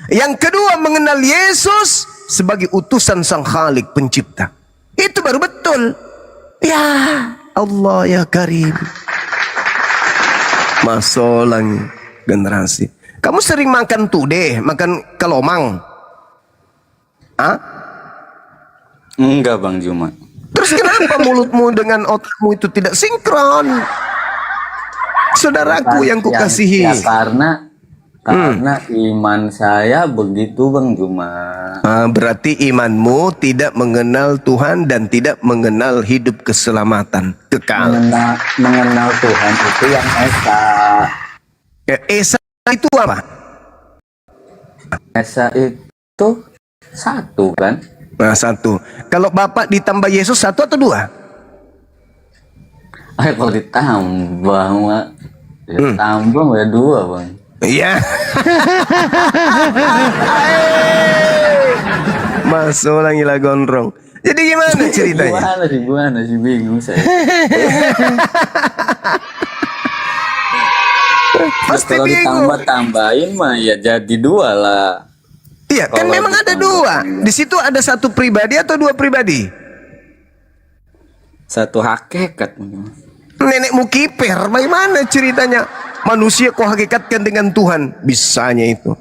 Yang kedua mengenal Yesus sebagai utusan Sang Khalik Pencipta. Itu baru betul. Ya Allah ya Karim. Masolang generasi. Kamu sering makan tudeh, makan kelomang? Hah? Enggak Bang Juma. Terus kenapa mulutmu dengan otakmu itu tidak sinkron? Saudaraku yang kukasihi. Ya karena iman saya begitu Bang Juma. Berarti imanmu tidak mengenal Tuhan dan tidak mengenal hidup keselamatan kekal. Mengenal Tuhan itu yang esa. Esa itu apa? Esa itu satu kan? Nah, satu. Kalau Bapak ditambah Yesus satu atau dua? Kalau ditambah mah tambah ya dua Bang. Iya. Masuk lagi lah gondrong. Jadi gimana ceritanya? Gimana sih bingung saya. Pasti Kalau bingung. ditambah-tambahin mah ya jadi dua lah. Iya, kan Kalau memang ada ditambah- dua. Di situ ada satu pribadi atau dua pribadi? Satu hakikat. Nenekmu kiper, bagaimana ceritanya? Manusia kau hakikatkan dengan Tuhan, bisanya itu.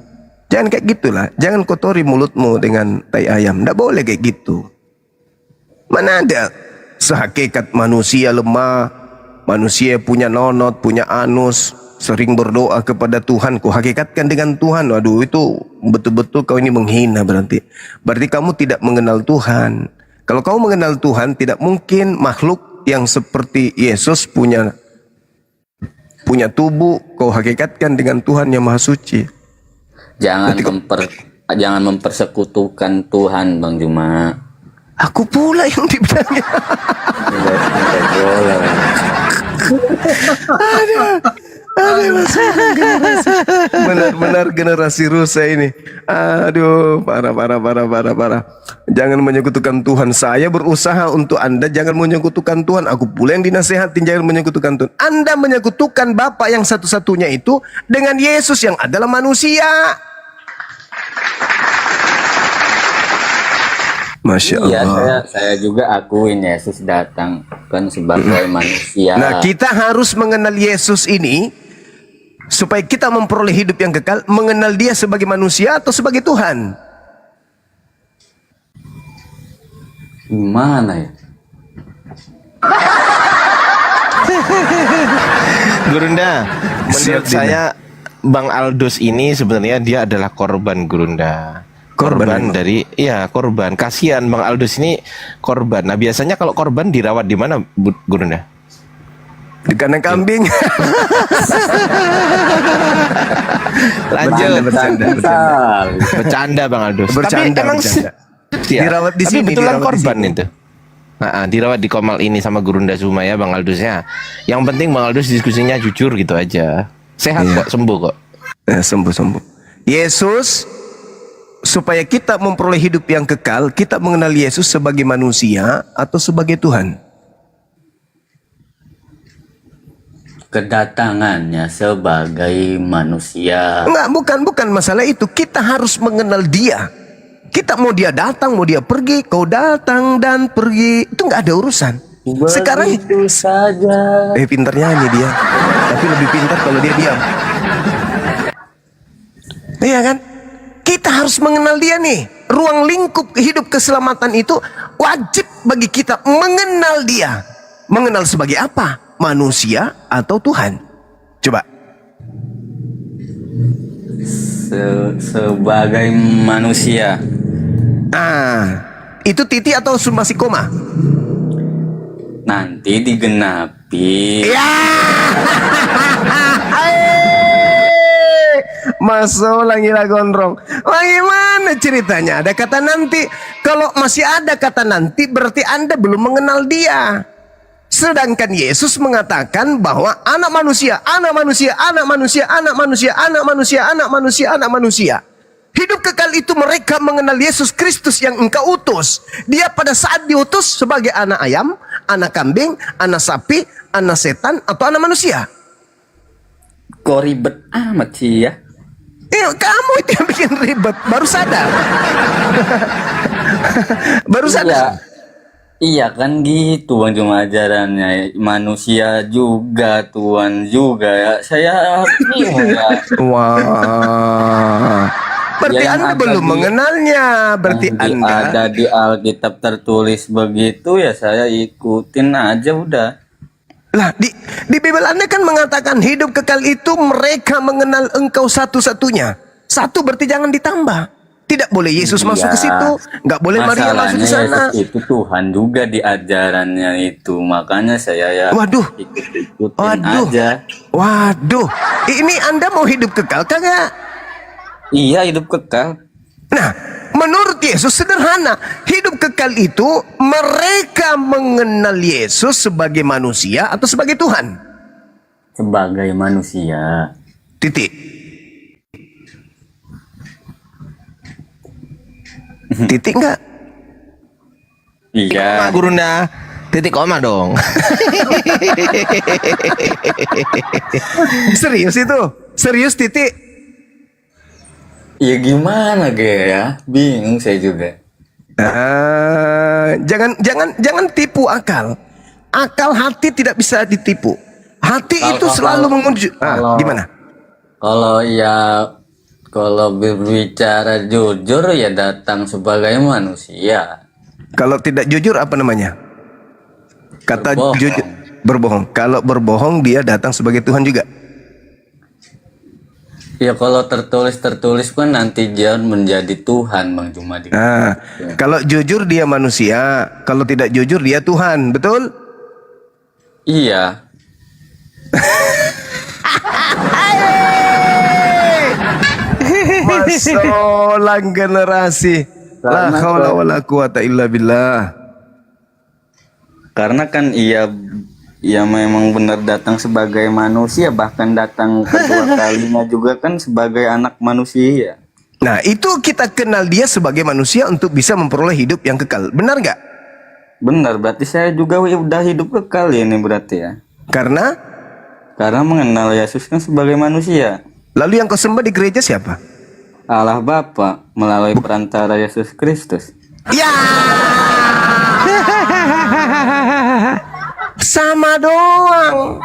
Jangan kayak gitulah. Jangan kotori mulutmu dengan tai ayam. Tidak boleh kayak gitu. Mana ada sehakikat manusia lemah, manusia punya nonot, punya anus, sering berdoa kepada Tuhan, kau hakikatkan dengan Tuhan. Waduh, itu betul-betul kau ini menghina berarti. Berarti kamu tidak mengenal Tuhan. Kalau kamu mengenal Tuhan, tidak mungkin makhluk yang seperti Yesus punya tubuh kau hakikatkan dengan Tuhan yang Maha Suci. Jangan mempersekutukan Tuhan Bang Juma. Aku pula yang dibilangnya. Benar-benar generasi rusa ini. Aduh, parah. Jangan menyekutukan Tuhan. Saya berusaha untuk Anda jangan menyekutukan Tuhan. Aku pula yang dinasihatin jangan menyekutukan Tuhan. Anda menyekutukan Bapa yang satu-satunya itu dengan Yesus yang adalah manusia. Masya Iya, Allah. saya juga akuin Yesus datang kan sebagai manusia. Nah, kita harus mengenal Yesus ini supaya kita memperoleh hidup yang kekal, mengenal dia sebagai manusia atau sebagai Tuhan. Gimana ya? Gurunda, menurut Siap, Dina. saya Bang Aldus ini sebenarnya dia adalah korban Gurunda. Korban Dari korban. Kasihan Bang Aldus ini korban. Nah, biasanya kalau korban dirawat di mana, Gurunda? Di kandang kambing. Lanjut. Bercanda. Bercanda Bang Aldus. Bercanda, Tapi emang bercanda. ya, Dirawat di tapi sini, betulan dirawat di korban sini. itu. Dirawat di Komal ini sama Gurunda Suma ya Bang Aldus ya. Yang penting Bang Aldus diskusinya jujur gitu aja. Sehat kok, sembuh kok. Sembuh. Yesus, supaya kita memperoleh hidup yang kekal, kita mengenal Yesus sebagai manusia atau sebagai Tuhan. Kedatangannya sebagai manusia. Enggak, bukan masalah itu. Kita harus mengenal dia. Kita mau dia datang, mau dia pergi, kau datang dan pergi, itu enggak ada urusan. Sekarang Begitu saja. pintar nyanyi dia. Tapi lebih pintar kalau dia diam. Iya kan? kita harus mengenal dia nih. Ruang lingkup hidup keselamatan itu wajib bagi kita mengenal dia. Mengenal sebagai apa? Manusia atau Tuhan? Coba. Sebagai manusia. Itu titik atau masih koma? Nanti digenapi. Ya. Masuk lagi lah gondrong. Bagaimana ceritanya? Ada kata nanti. Kalau masih ada kata nanti, berarti Anda belum mengenal dia. Sedangkan Yesus mengatakan bahwa anak manusia, anak manusia, anak manusia, anak manusia, anak manusia, anak manusia, anak manusia. Hidup kekal itu mereka mengenal Yesus Kristus yang engkau utus. Dia pada saat diutus sebagai anak ayam, anak kambing, anak sapi, anak setan, atau anak manusia. Kok ribet amat sih ya? Kamu itu yang bikin ribet. Baru sadar. Baru sadar. Iya kan gitu Bang, cuma ajarannya manusia juga, Tuhan juga ya. Saya bingung ya. Wah. Berarti Ya, yang Anda ada belum di- mengenalnya. Berarti Anda Ada di Alkitab tertulis begitu ya, saya ikutin aja udah. lah di Bible Anda kan mengatakan hidup kekal itu mereka mengenal engkau satu-satunya. Satu berarti jangan ditambah. Tidak boleh Yesus masuk ke situ, nggak boleh Maria masuk ke sana. Yesus itu Tuhan juga di ajarannya itu, makanya saya ya Waduh. ikut-ikutin Waduh. aja. Waduh, ini Anda mau hidup kekal kagak? Iya, hidup kekal. Nah, menurut Yesus sederhana. Hidup kekal itu mereka mengenal Yesus sebagai manusia atau sebagai Tuhan. Sebagai manusia. Titik. Titik enggak? Iya. Gurunda, titik koma dong. Serius itu? Serius titik? Ya gimana ya? Bingung saya juga. Jangan tipu akal. Akal hati tidak bisa ditipu. Hati itu selalu menguji. Gimana? Kalau berbicara jujur ya datang sebagai manusia. Kalau tidak jujur apa namanya? Kata Berbohong. jujur berbohong. Kalau berbohong dia datang sebagai Tuhan juga. Ya kalau tertulis kan nanti dia menjadi Tuhan Bang Jumadi. Kalau jujur dia manusia, kalau tidak jujur dia Tuhan, betul? Iya. Masolang generasi. La haula wala quwata illa billah. Karena kan ia memang benar datang sebagai manusia, bahkan datang kedua kalinya juga kan sebagai anak manusia. Nah, itu kita kenal dia sebagai manusia untuk bisa memperoleh hidup yang kekal. Benar nggak? Benar, berarti saya juga udah hidup kekal ya ini berarti ya. Karena Mengenal Yesus kan sebagai manusia. lalu yang kau sembah di gereja siapa? Allah Bapa melalui perantara Yesus Kristus. Ya. Sama doang.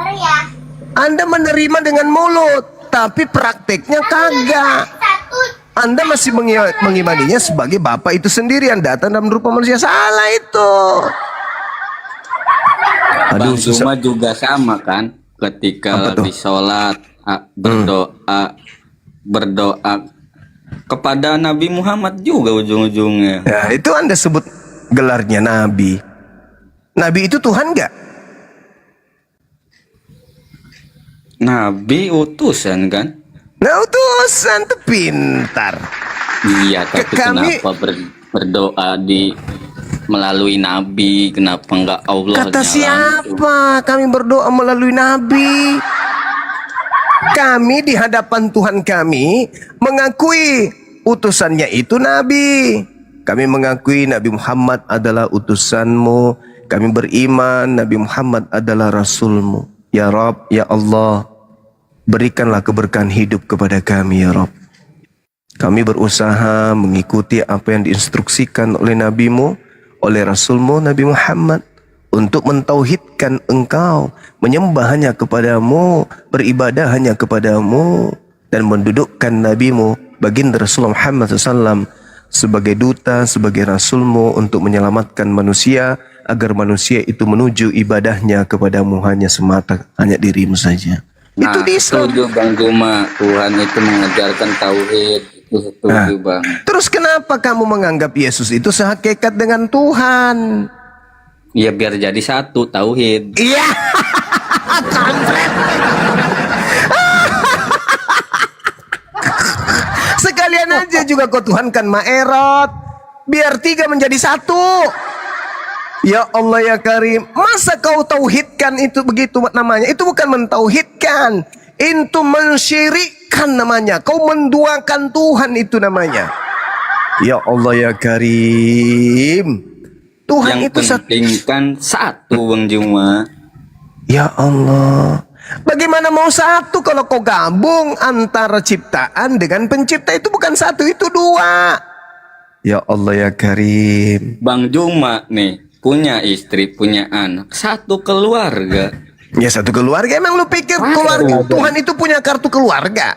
Anda menerima dengan mulut, tapi prakteknya kagak. Anda masih mengimaninya sebagai Bapa itu sendiri yang datang dalam rupa manusia. Salah itu. Bang Juma juga sama kan, ketika lagi sholat berdoa kepada Nabi Muhammad juga ujung-ujungnya. Ya, itu Anda sebut gelarnya Nabi. Nabi itu Tuhan nggak? Nabi utusan kan? Nah, utusan tuh pintar. Iya, tapi Kami- kenapa berdoa melalui Nabi? Kenapa enggak Allah? Kata nya siapa? Kami berdoa melalui Nabi. Kami di hadapan Tuhan kami mengakui utusannya itu Nabi. Kami mengakui Nabi Muhammad adalah utusanmu. Kami beriman Nabi Muhammad adalah Rasulmu. Ya Rabb, ya Allah, berikanlah keberkahan hidup kepada kami ya Rabb. Kami berusaha mengikuti apa yang diinstruksikan oleh Nabimu, oleh Rasulmu Nabi Muhammad, untuk mentauhidkan engkau, menyembah hanya kepadamu, beribadah hanya kepadamu, dan mendudukkan Nabimu baginda Rasulullah Muhammad SAW sebagai duta, sebagai rasulmu untuk menyelamatkan manusia agar manusia itu menuju ibadahnya kepadamu hanya semata, hanya dirimu saja. Nah, Itu di Islam. setuju Bang Juma, Tuhan itu mengajarkan tauhid, itu setuju Bang. Terus kenapa kamu menganggap Yesus itu sehakikat dengan Tuhan? Ya biar jadi satu tauhid. Iya. Kampret. Sekalian aja juga kau tuhankan Maerot, biar 3 menjadi 1. Ya Allah ya Karim, masa kau tauhidkan itu begitu namanya? Itu bukan mentauhidkan, itu mensyirikkan namanya. Kau menduakan Tuhan itu namanya. Ya Allah ya Karim, Tuhan Yang itu penting kan satu Bang Juma. Ya Allah, bagaimana mau satu kalau kau gabung antara ciptaan dengan pencipta? Itu bukan satu, itu 2. Ya Allah ya Karim. Bang Juma nih punya istri, punya anak, satu keluarga. Ya satu keluarga, emang lu pikir keluarga Tuhan itu punya kartu keluarga?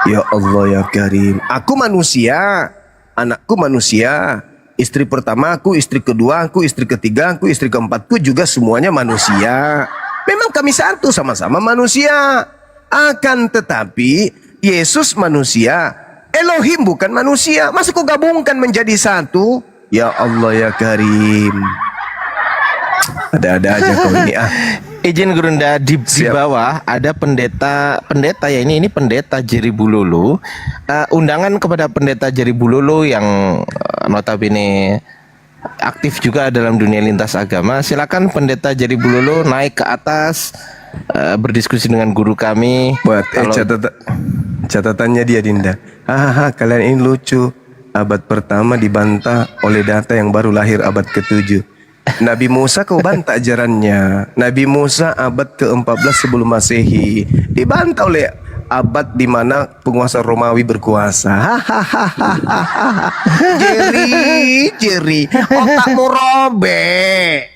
Ya Allah ya Karim, aku manusia, anakku manusia, istri pertama aku, istri kedua aku, istri ketiga aku, istri keempatku juga semuanya manusia. Memang kami satu, sama-sama manusia. Akan tetapi Yesus manusia, Elohim bukan manusia. Masa kau gabungkan menjadi satu? Ya Allah ya Karim. Ada-ada aja kau ini ah. Izin Gurunda, di bawah ada pendeta ya, ini pendeta Jerry Bulolo. Undangan kepada pendeta Jerry Bulolo yang notabene aktif juga dalam dunia lintas agama. Silakan pendeta Jerry Bulolo naik ke atas, berdiskusi dengan guru kami. Buat catatannya dia Dinda. Hahaha, kalian ini lucu. Abad pertama dibantah oleh data yang baru lahir abad ke-7. Nabi Musa kau bantah ajarannya. Nabi Musa abad ke-14 sebelum Masehi dibantah oleh abad di mana penguasa Romawi berkuasa. Hahaha. Jerry, otakmu robek.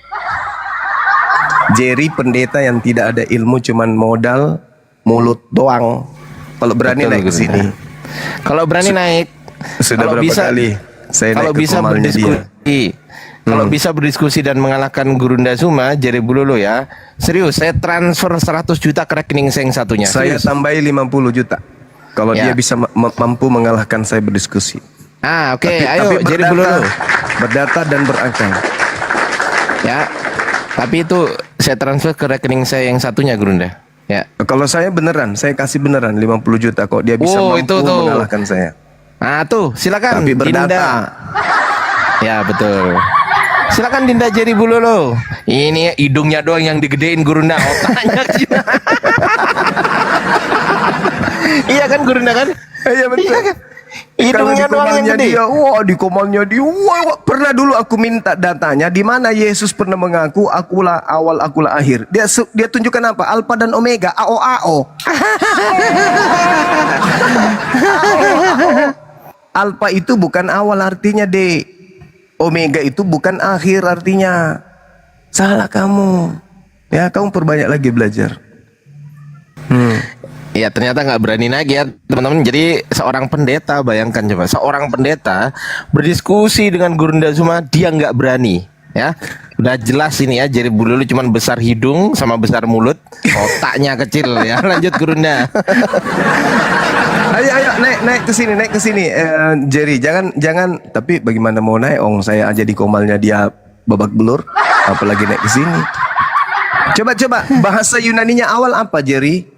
Jerry pendeta yang tidak ada ilmu, cuman modal mulut doang. Kalau berani Betul, naik ke Gurunda. sini. Kalau berani naik, Sudah kalau berapa bisa, kali saya kalau naik ke bisa komalnya dia. berdiskusi, kalau bisa berdiskusi dan mengalahkan Gurunda Zuma, Jerry Bulolo ya, serius, saya transfer 100 juta ke rekening saya yang satunya. Saya Serius. tambahi 50 juta. Kalau Ya. dia bisa mampu mengalahkan saya berdiskusi. Oke, ayo Jerry Bulolo. Berdata dan berakal. Ya, tapi itu saya transfer ke rekening saya yang satunya, Gurunda. Ya. Kalau saya beneran, saya kasih beneran 50 juta kok dia bisa mampu Itu tuh. mengalahkan saya. Nah tuh, silakan Tapi berdata. Dinda. Ya betul. Silakan Dinda Jerry Bulolo. Ini hidungnya doang yang digedein Gurunda, otaknya kecil. Iya kan Gurunda kan? Iya betul. Iya kan? Hidungnya Kalau di doang yang komalnya gede. dia, wah di komalnya dia, wah, pernah dulu aku minta datanya di mana Yesus pernah mengaku akulah awal akulah akhir. Dia tunjukkan apa? Alpha dan Omega, AO. Alpha itu bukan awal artinya, Dek. Omega itu bukan akhir artinya. Salah kamu. Ya, kamu perbanyak lagi belajar. Ya ternyata nggak berani naik ya teman-teman. Jadi seorang pendeta, bayangkan coba, seorang pendeta berdiskusi dengan Gurunda Zuma, dia nggak berani. Ya, udah jelas ini ya, Jerry Bulolo cuman besar hidung sama besar mulut, otaknya kecil ya. Lanjut Gurunda. Ayo naik ke sini Jerry, jangan tapi bagaimana mau naik saya aja di komalnya dia babak belur, apalagi naik ke sini. Coba bahasa Yunaninya awal apa, Jerry?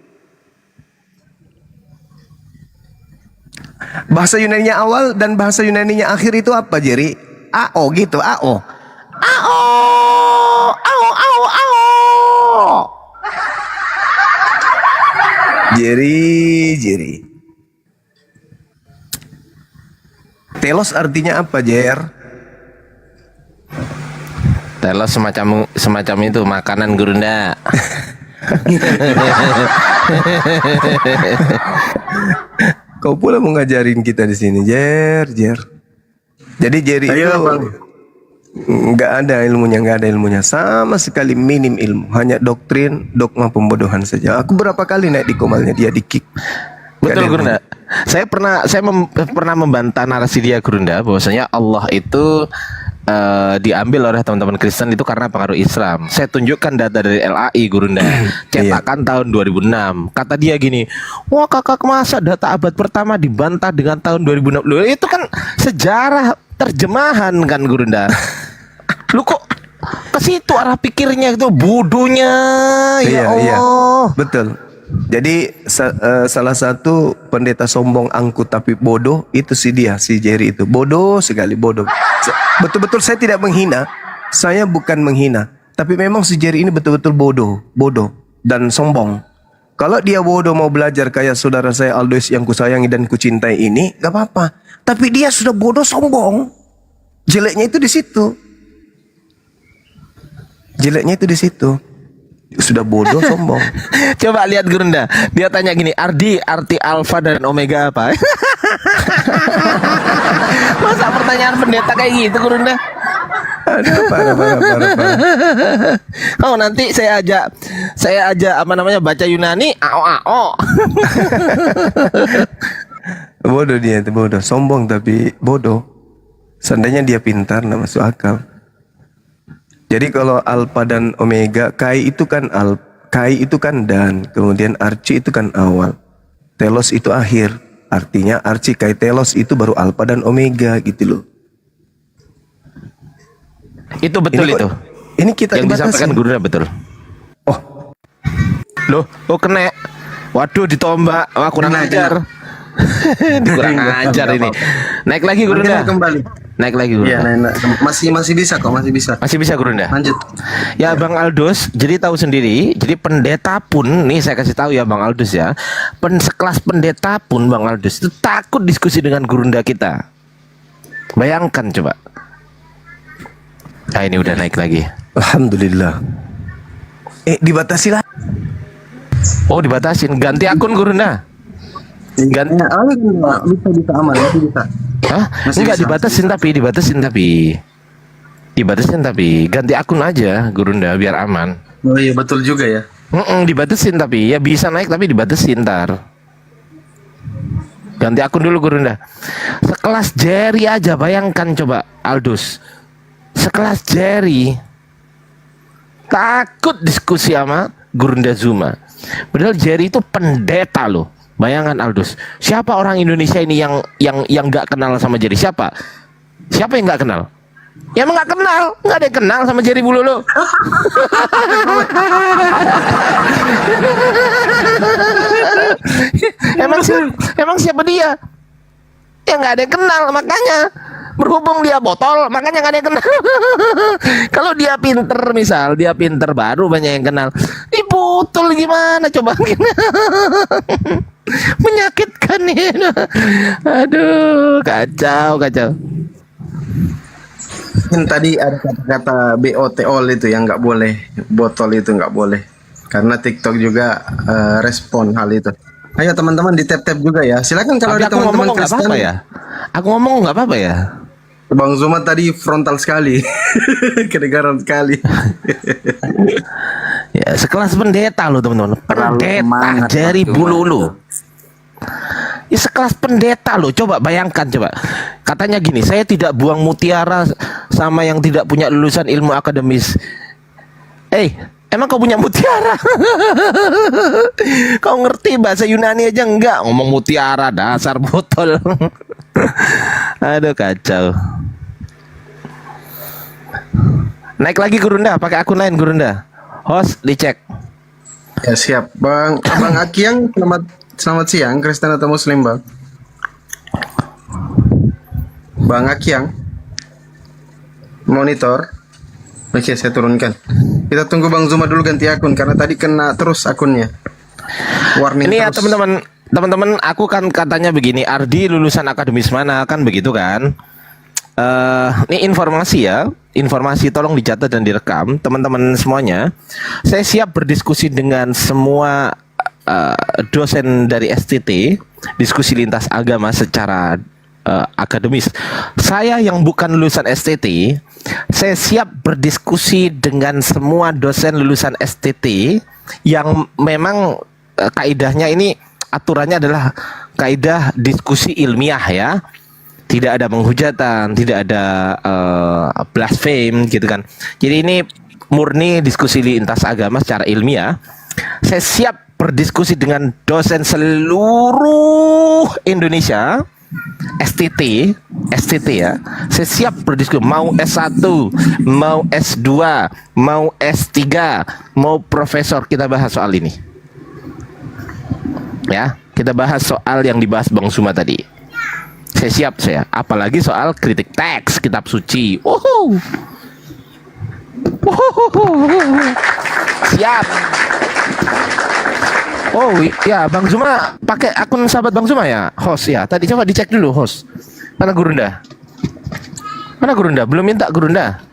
Bahasa Yunaninya awal dan bahasa Yunaninya akhir itu apa, Jerry? AO gitu, AO. Jerry. Telos artinya apa, Jer? Telos semacam itu makanan Gurunda. Kau pula mau ngajarin kita di sini, Jer. Jadi Jerry itu nggak ada ilmunya, sama sekali minim ilmu, hanya doktrin, dogma pembodohan saja. Aku berapa kali naik di komalnya dia di kick. Betul Gurunda. Pernah membantah narasi dia Gurunda bahwasanya Allah itu diambil oleh teman-teman Kristen itu karena pengaruh Islam. Saya tunjukkan data dari LAI Gurunda, cetakan tahun 2006. Kata dia gini, wah kakak masa data abad pertama dibantah dengan tahun 2006? Loh, itu kan sejarah terjemahan kan Gurunda. Lu kok ke situ arah pikirnya itu bodohnya, ya Allah. Betul. Jadi salah satu pendeta sombong angkuh tapi bodoh itu si Jerry itu. Bodoh sekali, bodoh. Betul-betul saya tidak menghina. Saya bukan menghina. Tapi memang si Jerry ini betul-betul bodoh dan sombong. Kalau dia bodoh mau belajar kayak saudara saya Aldous yang kusayangi dan kucintai ini, gak apa-apa. Tapi dia sudah bodoh sombong. Jeleknya itu di situ. Sudah bodoh sombong. Coba lihat Gurunda. Dia tanya gini, arti alfa dan omega apa? Masa pertanyaan pendeta kayak gitu Gurunda? Aduh, parah. Oh, nanti saya ajak apa namanya baca Yunani, ao. Bodoh dia itu, bodoh. Sombong tapi bodoh. Seandainya dia pintar, nggak masuk akal. Jadi kalau alfa dan omega, kai itu kan dan, kemudian archi itu kan awal, telos itu akhir. Artinya archi kai telos itu baru alfa dan omega gitu loh. Itu betul ini itu. Ini kita yang dibatasi. disampaikan Gurunda betul. Oh, Loh, kena. Waduh, ditombak. Wah, kurang ajar. Kurang ajar ini. Naik lagi Gurunda. Kembali. Naik lagi Iya, Gurunda. masih bisa kok, masih bisa. Masih bisa Gurunda. Lanjut. Ya Bang Aldous, jadi tahu sendiri, jadi pendeta pun, nih saya kasih tahu ya Bang Aldous ya, sekelas pendeta pun Bang Aldous itu takut diskusi dengan Gurunda kita. Bayangkan coba. Nah ini udah naik lagi. alhamdulillah. Dibatasi lah. Oh dibatasin, ganti akun Gurunda. Ganti. Bisa aman, bisa. Hah? Enggak dibatasin tapi ganti akun aja Gurunda biar aman. Oh iya betul juga ya. Dibatasin tapi ya bisa naik tapi dibatasin ntar. Ganti akun dulu Gurunda. Sekelas Jerry aja bayangkan coba Aldous. Sekelas Jerry takut diskusi sama Gurunda Zuma. Padahal Jerry itu pendeta loh. Bayangkan Aldous, siapa orang Indonesia ini yang nggak kenal sama Jerry? Siapa yang nggak kenal? Ya emang nggak kenal, nggak ada yang kenal sama Jerry Bulolo. emang siapa dia? Ya nggak ada yang kenal, makanya berhubung dia botol, makanya nggak ada yang kenal. Kalau dia pinter baru banyak yang kenal. Ini botol gimana coba? Menyakitkan nih. Aduh, kacau. Tadi ada kata-kata BOTOL itu yang nggak boleh, botol itu nggak boleh. Karena TikTok juga respon hal itu. Ayo teman-teman di tap juga ya. Silakan kalau Tapi ada teman-teman Kristen. Aku ngomong nggak apa-apa ya. Bang Zuma tadi frontal sekali, kedengaran sekali. Ya, sekelas pendeta loh teman-teman. Pendeta Jerry Bulolo. Ya, sekelas pendeta loh. Coba bayangkan coba. Katanya gini, saya tidak buang mutiara sama yang tidak punya lulusan ilmu akademis. Emang kau punya mutiara? Kau ngerti bahasa Yunani aja enggak? Ngomong mutiara, dasar botol. Aduh kacau. Naik lagi Gurunda, pakai akun lain Gurunda. Host dicek. Ya siap, Bang Akiang, selamat siang, Kristen atau Muslim, Bang? Bang Akiang, monitor. Oke, saya turunkan. Kita tunggu Bang Zuma dulu ganti akun karena tadi kena terus akunnya. Warning ini ya terus. teman-teman, aku kan katanya begini, Ardi lulusan akademis mana kan begitu kan? Ini informasi tolong dicatat dan direkam teman-teman semuanya. Saya siap berdiskusi dengan semua dosen dari STT, diskusi lintas agama secara akademis. Saya yang bukan lulusan STT, saya siap berdiskusi dengan semua dosen lulusan STT yang memang kaidahnya ini aturannya adalah kaidah diskusi ilmiah ya. Tidak ada penghujatan, tidak ada blaspheme gitu kan. Jadi ini murni diskusi lintas agama secara ilmiah. Saya siap berdiskusi dengan dosen seluruh Indonesia, STT ya. Saya siap berdiskusi, mau S1, mau S2, mau S3, mau profesor, kita bahas soal ini. Ya, kita bahas soal yang dibahas Bang Suma tadi. Saya siap saya, apalagi soal kritik teks kitab suci. Siap. Oh ya, Bang Zuma pakai akun sahabat Bang Zuma ya, host ya. Tadi coba dicek dulu host. Mana Gurunda? Mana Gurunda? Belum minta Gurunda.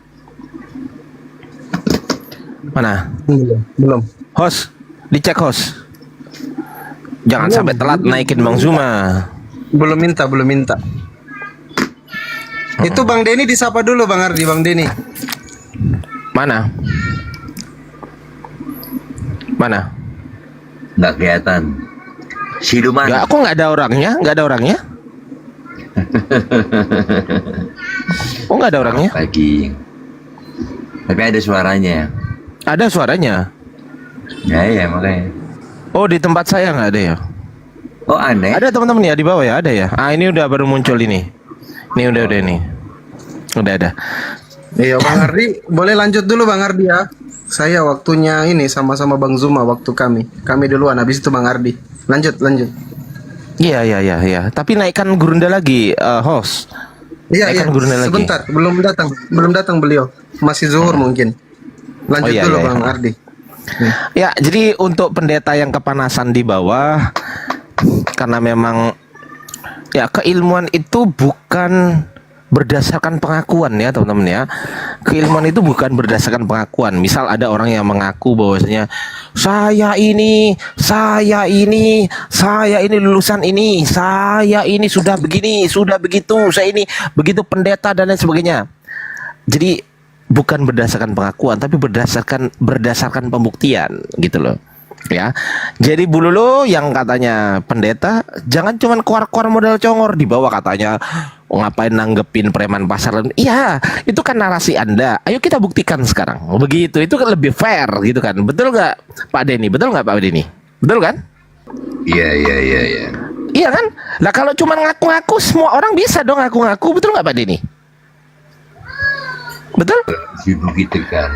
Mana? Belum. Host, dicek host. Jangan sampai telat naikin Bang Zuma. Belum minta. Itu Bang Denny disapa dulu Bang Ardi, Bang Denny. Mana? Mana? Nggak kelihatan. Siluman. Nggak, kok nggak ada orangnya? Nggak ada orangnya? Oh, nggak ada orangnya? Pagi. Tapi ada suaranya. Ada suaranya. Ya makanya. Oh, di tempat saya nggak ada ya? Oh aneh. Ada teman-teman ya di bawah ya? Ada ya? Ah, ini udah baru muncul ini. Ini udah nih. Udah ada. Iya Bang Ardi, boleh lanjut dulu Bang Ardi ya. Saya waktunya ini sama-sama Bang Zuma waktu kami. Kami duluan, habis itu Bang Ardi. Lanjut. Iya. Tapi naikkan Gurunda lagi, host. Iya. Gurunda lagi. Sebentar, belum datang beliau. Masih zuhur mungkin. Lanjut Oh, iya, dulu iya. Bang Ardi. Ya, jadi untuk pendeta yang kepanasan di bawah, karena memang ya keilmuan itu bukan berdasarkan pengakuan ya teman-teman ya. Keilmuan itu bukan berdasarkan pengakuan. Misal ada orang yang mengaku bahwasanya saya ini lulusan ini, saya ini sudah begini, sudah begitu, saya ini begitu pendeta dan lain sebagainya. Jadi bukan berdasarkan pengakuan tapi berdasarkan pembuktian gitu loh. Ya, jadi Bu Lulu yang katanya pendeta jangan cuman keluar-keluar modal congor di bawah katanya ngapain nanggepin preman pasar. Iya, itu kan narasi Anda. Ayo kita buktikan sekarang. Begitu, itu kan lebih fair gitu kan. Betul nggak Pak Denny? Betul nggak Pak Denny? Betul kan? Iya. Iya kan? Lah kalau cuman ngaku-ngaku semua orang bisa dong ngaku-ngaku. Betul nggak Pak Denny? Betul? Begitu kan.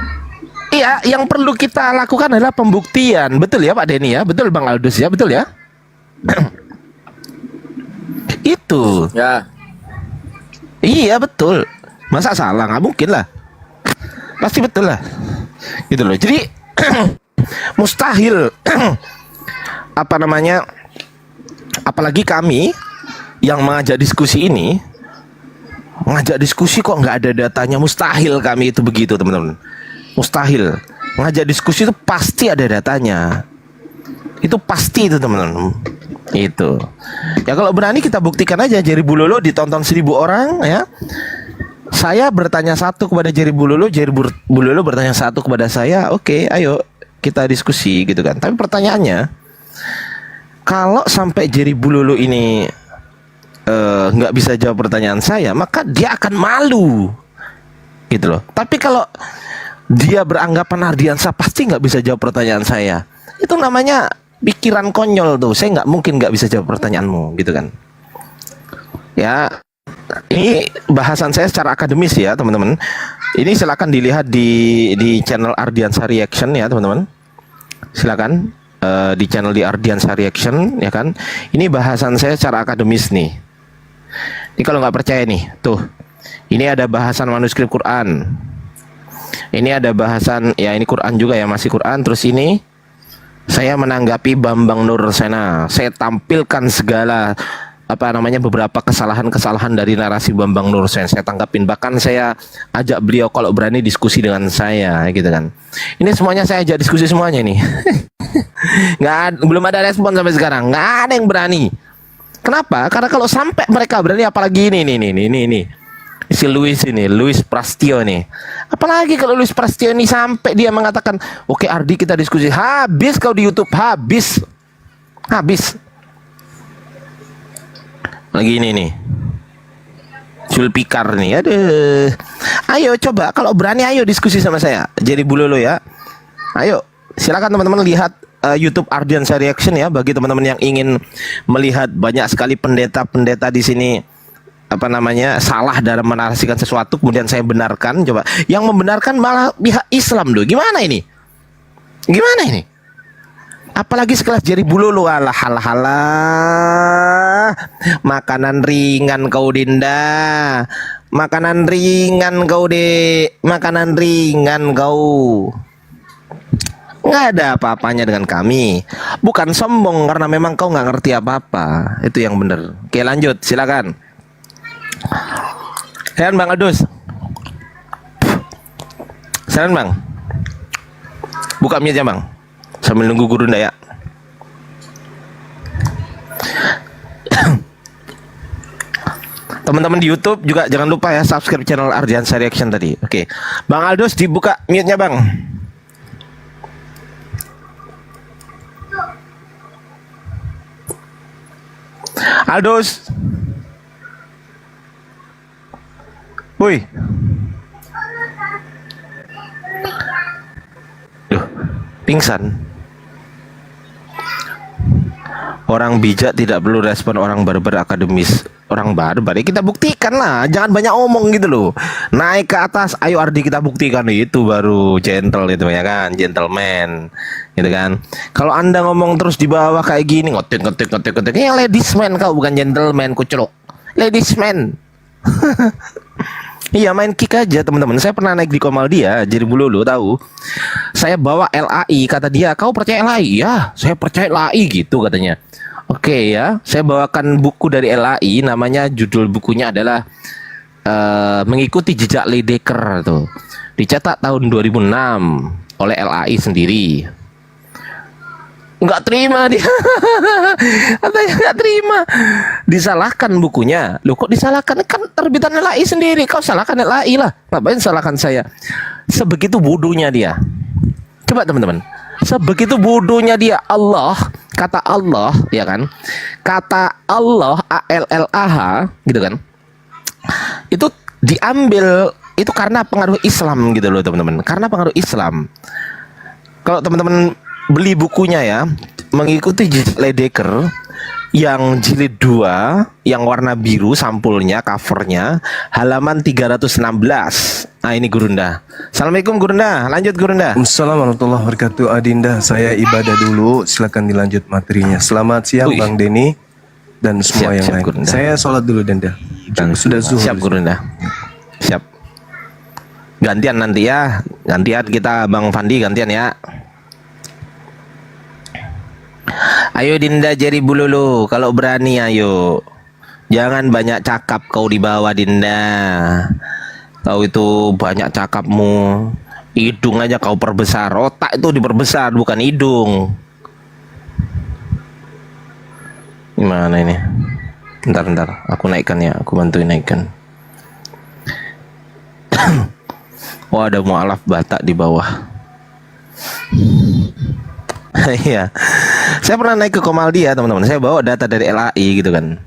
Iya, yang perlu kita lakukan adalah pembuktian. Betul ya Pak Denny ya? Betul Bang Aldus ya? Betul ya? Itu. Ya. Iya betul. Masa salah? Nggak mungkin lah. Pasti betul lah. Gitu loh. Jadi mustahil apa namanya? Apalagi kami yang mengajak diskusi ini, mengajak diskusi kok nggak ada datanya, mustahil kami itu begitu teman-teman. Mustahil. Ngajak diskusi itu pasti ada datanya. Itu pasti itu teman-teman. Itu. Ya kalau berani kita buktikan aja. Jerry Bulolo ditonton 1000 orang ya. Saya bertanya satu kepada Jerry Bulolo bertanya satu kepada saya. Oke, ayo kita diskusi gitu kan. Tapi pertanyaannya, kalau sampai Jerry Bulolo ini nggak bisa jawab pertanyaan saya, maka dia akan malu gitu loh. Tapi kalau dia beranggapan Ardiansa pasti nggak bisa jawab pertanyaan saya, itu namanya pikiran konyol tuh. Saya nggak mungkin nggak bisa jawab pertanyaanmu gitu kan. Ya, ini bahasan saya secara akademis ya teman-teman. Ini silakan dilihat di channel Ardiansa Reaction ya teman-teman. Silakan di channel di Ardiansa Reaction ya kan. Ini bahasan saya secara akademis nih. Ini kalau nggak percaya nih, tuh. Ini ada bahasan manuskrip Quran. Ini ada bahasan, ya ini Quran juga ya, masih Quran. Terus ini saya menanggapi Bambang Nursena. Saya tampilkan segala beberapa kesalahan-kesalahan dari narasi Bambang Nursena. Saya tanggapin, bahkan saya ajak beliau kalau berani diskusi dengan saya gitu kan. Ini semuanya saya ajak diskusi semuanya nih. Belum ada respon sampai sekarang. Nggak ada yang berani. Kenapa? Karena kalau sampai mereka berani, apalagi ini. Si Luis Prastio nih. Apalagi kalau Luis Prastio ini sampai dia mengatakan, "Oke Ardi, kita diskusi." Habis kau di YouTube, habis. Lagi ini nih. Zulfikar nih. Aduh. Ayo coba kalau berani ayo diskusi sama saya. Jadi Bulolo ya. Ayo, silakan teman-teman lihat YouTube Ardiansa Reaction ya, bagi teman-teman yang ingin melihat banyak sekali pendeta-pendeta di sini salah dalam menarasikan sesuatu kemudian saya benarkan. Coba yang membenarkan malah pihak Islam loh. Gimana ini? Apalagi sekelas Jerry Bulolo. Alah. Makanan ringan kau Dinda. Makanan ringan kau Dek. Makanan ringan kau. Nggak ada apa-apanya dengan kami. Bukan sombong karena memang kau nggak ngerti apa-apa. Itu yang benar. Oke lanjut silakan. Silakan Bang Aldus. Silakan Bang. Buka mic aja Bang. Sambil nunggu Guru Daya. Teman-teman di YouTube juga jangan lupa ya subscribe channel Ardiansa Reaction tadi. Oke. Bang Aldus dibuka mute-nya Bang. Aldus. Woi. Duh, pingsan. Orang bijak tidak perlu respon orang barbar akademis. Orang barbar ya kita buktikan lah. Jangan banyak omong gitu loh. Naik ke atas, ayo Ardi kita buktikan. Itu baru gentle itu ya kan, gentleman gitu kan. Kalau Anda ngomong terus di bawah kayak gini ngotek. Ya ladies man kau, bukan gentleman kuclok. Ladies man. Iya main kick aja teman-teman. Saya pernah naik di Komaldia, jadi Bulolo tahu. Saya bawa LAI, kata dia, kau percaya LAI? Ya, saya percaya LAI gitu katanya. Oke ya, saya bawakan buku dari LAI, namanya judul bukunya adalah Mengikuti Jejak Lydekker tuh. Dicetak tahun 2006 oleh LAI sendiri. Nggak terima dia. Katanya nggak terima. Disalahkan bukunya. Loh kok disalahkan? Kan terbitan LAI sendiri. Kau salahkan LAI lah. Ngapain salahkan saya? Sebegitu bodohnya dia. Coba teman-teman. Sebegitu bodohnya dia. Allah, kata Allah, ya kan? Kata Allah, ALLAH, gitu kan? Itu diambil, itu karena pengaruh Islam gitu loh teman-teman. Karena pengaruh Islam. Kalau teman-teman beli bukunya ya, Mengikuti Jejak Lydekker yang jilid 2 yang warna biru, sampulnya, covernya, halaman 316. Nah ini Gurunda. Assalamualaikum Gurunda. Lanjut Gurunda. Assalamualaikum warahmatullahi wabarakatuh. Adinda, saya ibadah dulu. Silakan dilanjut materinya. Selamat siang Bang Denny dan semua yang lain. Gurunda. Saya sholat dulu Dinda. Sudah zuhur. Siap Gurunda. Siap. Gantian nanti ya. Gantian kita Bang Fandi gantian ya. Ayo Dinda Jerry Bulolo, kalau berani ayo. Jangan banyak cakap kau di bawah Dinda. Kau itu banyak cakapmu. Hidung aja kau perbesar. Otak itu diperbesar bukan hidung. Gimana ini? Bentar, aku naikkan ya. Aku bantuin naikkan. Oh ada mualaf Batak di bawah. Iya. Saya pernah naik ke Komaldia teman-teman. Saya bawa data dari LAI gitu kan.